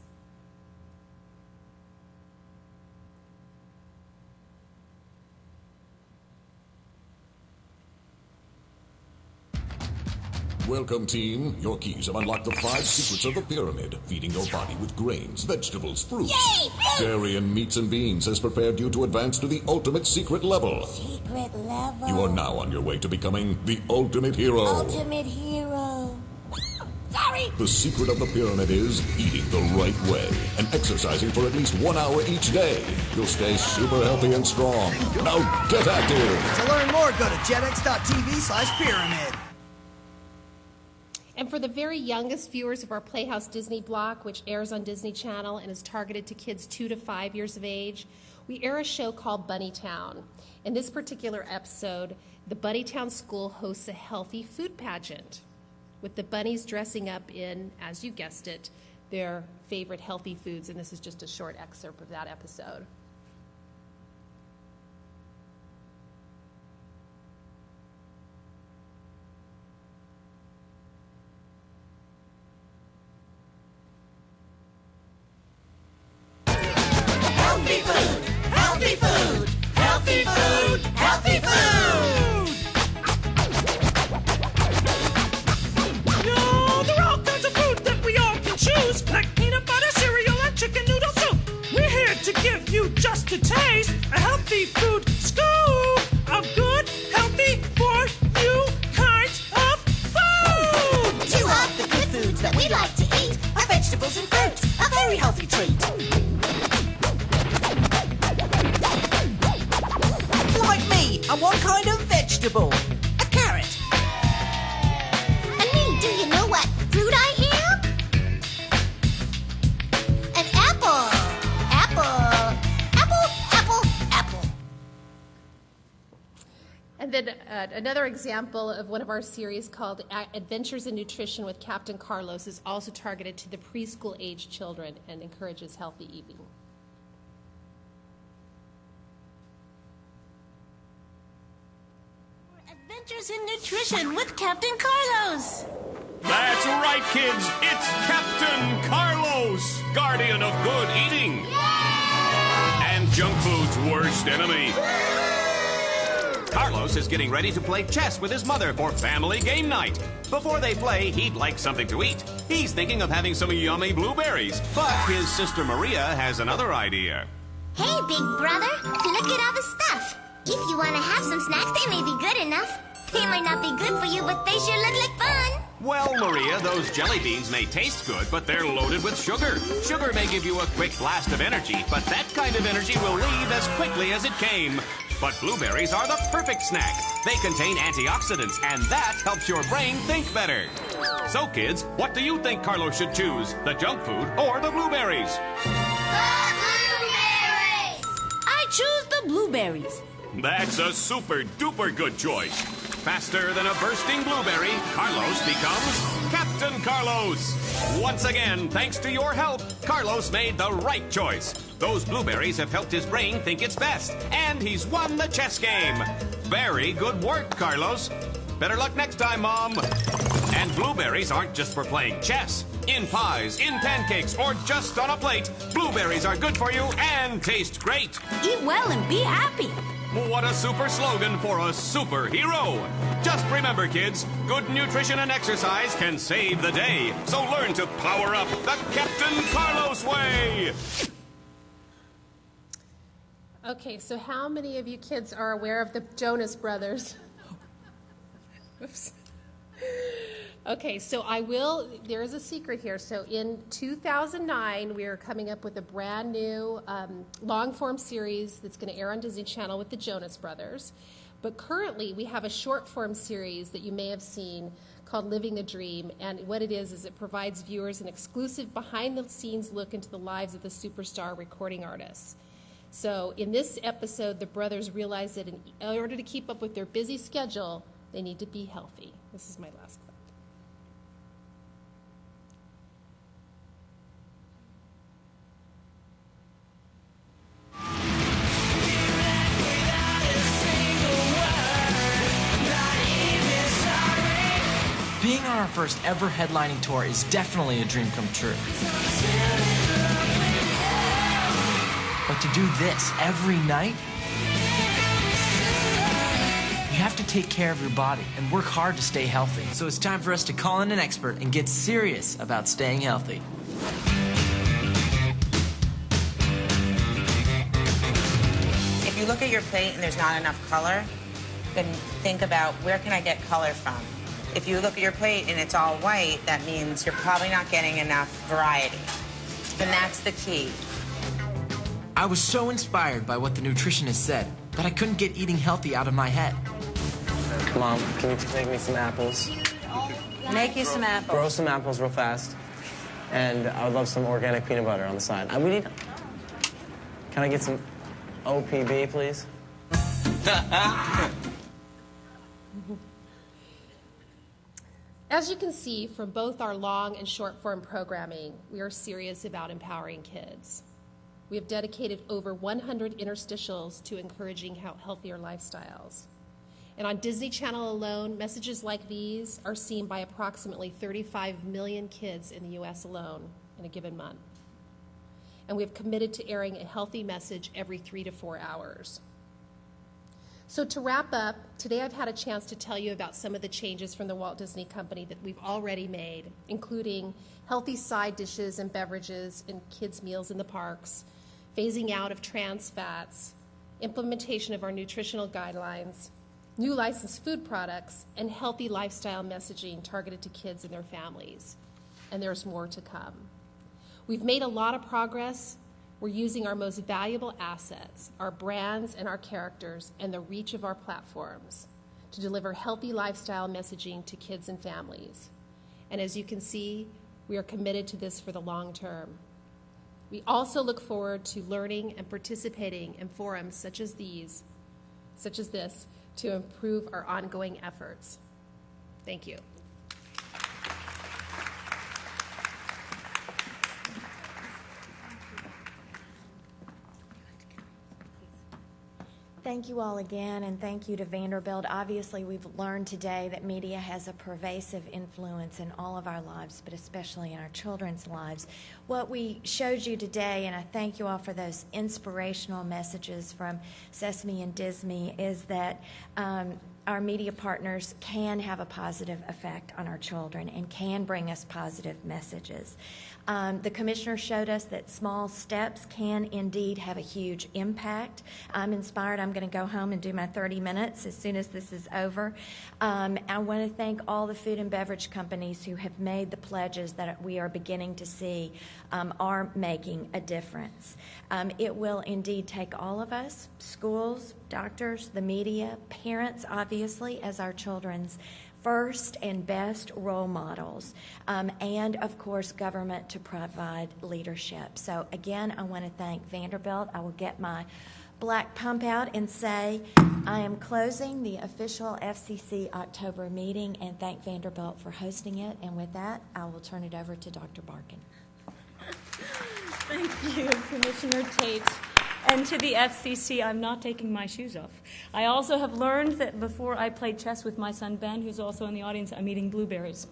Welcome, team. Your keys have unlocked the 5 secrets of the pyramid. Feeding your body with grains, vegetables, fruits. Yay! Dairy and meats and beans has prepared you to advance to the ultimate secret level. Secret level. You are now on your way to becoming the ultimate hero. Ultimate hero. Sorry! The secret of the pyramid is eating the right way and exercising for at least 1 hour each day. You'll stay super healthy and strong. Now get active! To learn more, go to jetx.tv/pyramid. And for the very youngest viewers of our Playhouse Disney block, which airs on Disney Channel and is targeted to kids 2 to 5 years of age, we air a show called Bunnytown. In this particular episode, the Bunnytown school hosts a healthy food pageant, with the bunnies dressing up in, as you guessed it, their favorite healthy foods. And this is just a short excerpt of that episode. Healthy food! Healthy food! Healthy food! Healthy food! No, there are all kinds of food that we all can choose, like peanut butter, cereal, and chicken noodle soup. We're here to give you just a taste, a healthy food scoop of good, healthy, for you kinds of food. 2 of the good foods that we like to eat are vegetables and fruits, a very healthy treat. Like me, I'm one kind of vegetable. A carrot. And me, do you know what fruit I am? An apple. Apple. Apple, apple, apple. And then another example of one of our series called Adventures in Nutrition with Captain Carlos is also targeted to the preschool age children and encourages healthy eating. Adventures in Nutrition with Captain Carlos. That's right, kids. It's Captain Carlos, guardian of good eating. And junk food's worst enemy. Carlos is getting ready to play chess with his mother for family game night. Before they play, he'd like something to eat. He's thinking of having some yummy blueberries, but his sister Maria has another idea. Hey, big brother, look at all the stuff. If you want to have some snacks, they may be good enough. They might not be good for you, but they sure look like fun. Well, Maria, those jelly beans may taste good, but they're loaded with sugar. Sugar may give you a quick blast of energy, but that kind of energy will leave as quickly as it came. But blueberries are the perfect snack. They contain antioxidants, and that helps your brain think better. So, kids, what do you think Carlos should choose? The junk food or the blueberries? I choose the blueberries. That's a super-duper good choice. Faster than a bursting blueberry, Carlos becomes Captain Carlos. Once again, thanks to your help, Carlos made the right choice. Those blueberries have helped his brain think it's best, and he's won the chess game. Very good work, Carlos. Better luck next time, Mom. And blueberries aren't just for playing chess. In pies, in pancakes, or just on a plate, blueberries are good for you and taste great. Eat well and be happy. What a super slogan for a superhero. Just remember, kids, good nutrition and exercise can save the day. So learn to power up the Captain Carlos way. Okay, so how many of you kids are aware of the Jonas Brothers? Oops. Okay, so there is a secret here. So in 2009, we are coming up with a brand new long-form series that's going to air on Disney Channel with the Jonas Brothers. But currently, we have a short-form series that you may have seen called Living the Dream, and what it is it provides viewers an exclusive behind-the-scenes look into the lives of the superstar recording artists. So in this episode, the brothers realize that in order to keep up with their busy schedule, they need to be healthy. This is my last clip. Being on our first ever headlining tour is definitely a dream come true. But to do this every night, you have to take care of your body and work hard to stay healthy. So it's time for us to call in an expert and get serious about staying healthy. If you look at your plate and there's not enough color, then think about where can I get color from? If you look at your plate and it's all white, that means you're probably not getting enough variety. And that's the key. I was so inspired by what the nutritionist said that I couldn't get eating healthy out of my head. Mom, can you make me some apples? Make you some apples. Grow some apples real fast. And I would love some organic peanut butter on the side. Can I get some OPB, please? As you can see from both our long and short form programming, we are serious about empowering kids. We have dedicated over 100 interstitials to encouraging healthier lifestyles. And on Disney Channel alone, messages like these are seen by approximately 35 million kids in the US alone in a given month. And we have committed to airing a healthy message every 3 to 4 hours. So to wrap up, today I've had a chance to tell you about some of the changes from the Walt Disney Company that we've already made, including healthy side dishes and beverages in kids' meals in the parks, phasing out of trans fats, implementation of our nutritional guidelines, new licensed food products, and healthy lifestyle messaging targeted to kids and their families. And there's more to come. We've made a lot of progress. We're using our most valuable assets, our brands and our characters, and the reach of our platforms to deliver healthy lifestyle messaging to kids and families. And as you can see, we are committed to this for the long term. We also look forward to learning and participating in forums such as this, to improve our ongoing efforts. Thank you. Thank you all again, and thank you to Vanderbilt. Obviously, we've learned today that media has a pervasive influence in all of our lives, but especially in our children's lives. What we showed you today, and I thank you all for those inspirational messages from Sesame and Disney, is that our media partners can have a positive effect on our children and can bring us positive messages. The commissioner showed us that small steps can indeed have a huge impact. I'm inspired. I'm going to go home and do my 30 minutes as soon as this is over. I want to thank all the food and beverage companies who have made the pledges that we are beginning to see are making a difference. It will indeed take all of us, schools, doctors, the media, parents, obviously, as our children's first and best role models, and of course government to provide leadership. So again, I want to thank Vanderbilt. I will get my black pump out and say I am closing the official FCC October meeting, and thank Vanderbilt for hosting it. And with that, I will turn it over to Dr. Barkin. Thank you, Commissioner Tate. And to the FCC, I'm not taking my shoes off. I also have learned that before I play chess with my son Ben, who's also in the audience, I'm eating blueberries.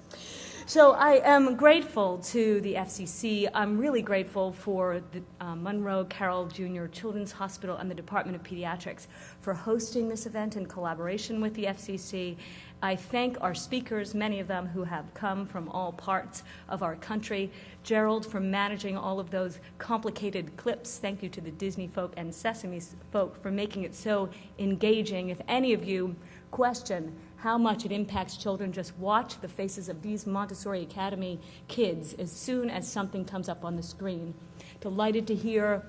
So I am grateful to the FCC. I'm really grateful for the Monroe Carell Jr. Children's Hospital and the Department of Pediatrics for hosting this event in collaboration with the FCC. I thank our speakers, many of them who have come from all parts of our country. Gerald for managing all of those complicated clips. Thank you to the Disney folk and Sesame folk for making it so engaging. If any of you question how much it impacts children, just watch the faces of these Montessori Academy kids as soon as something comes up on the screen. Delighted to hear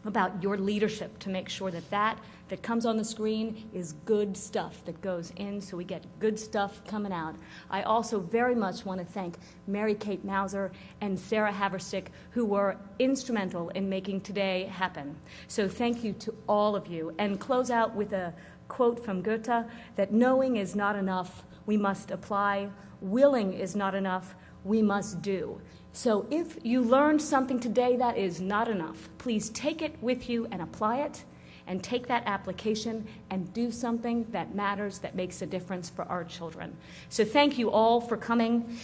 about your leadership to make sure that that comes on the screen is good stuff that goes in, so we get good stuff coming out. I also very much want to thank Mary Kate Mauser and Sarah Haverstick, who were instrumental in making today happen. So thank you to all of you. And close out with a quote from Goethe, that knowing is not enough, we must apply. Willing is not enough, we must do. So if you learned something today that is not enough, please take it with you and apply it, and take that application and do something that matters, that makes a difference for our children. So thank you all for coming.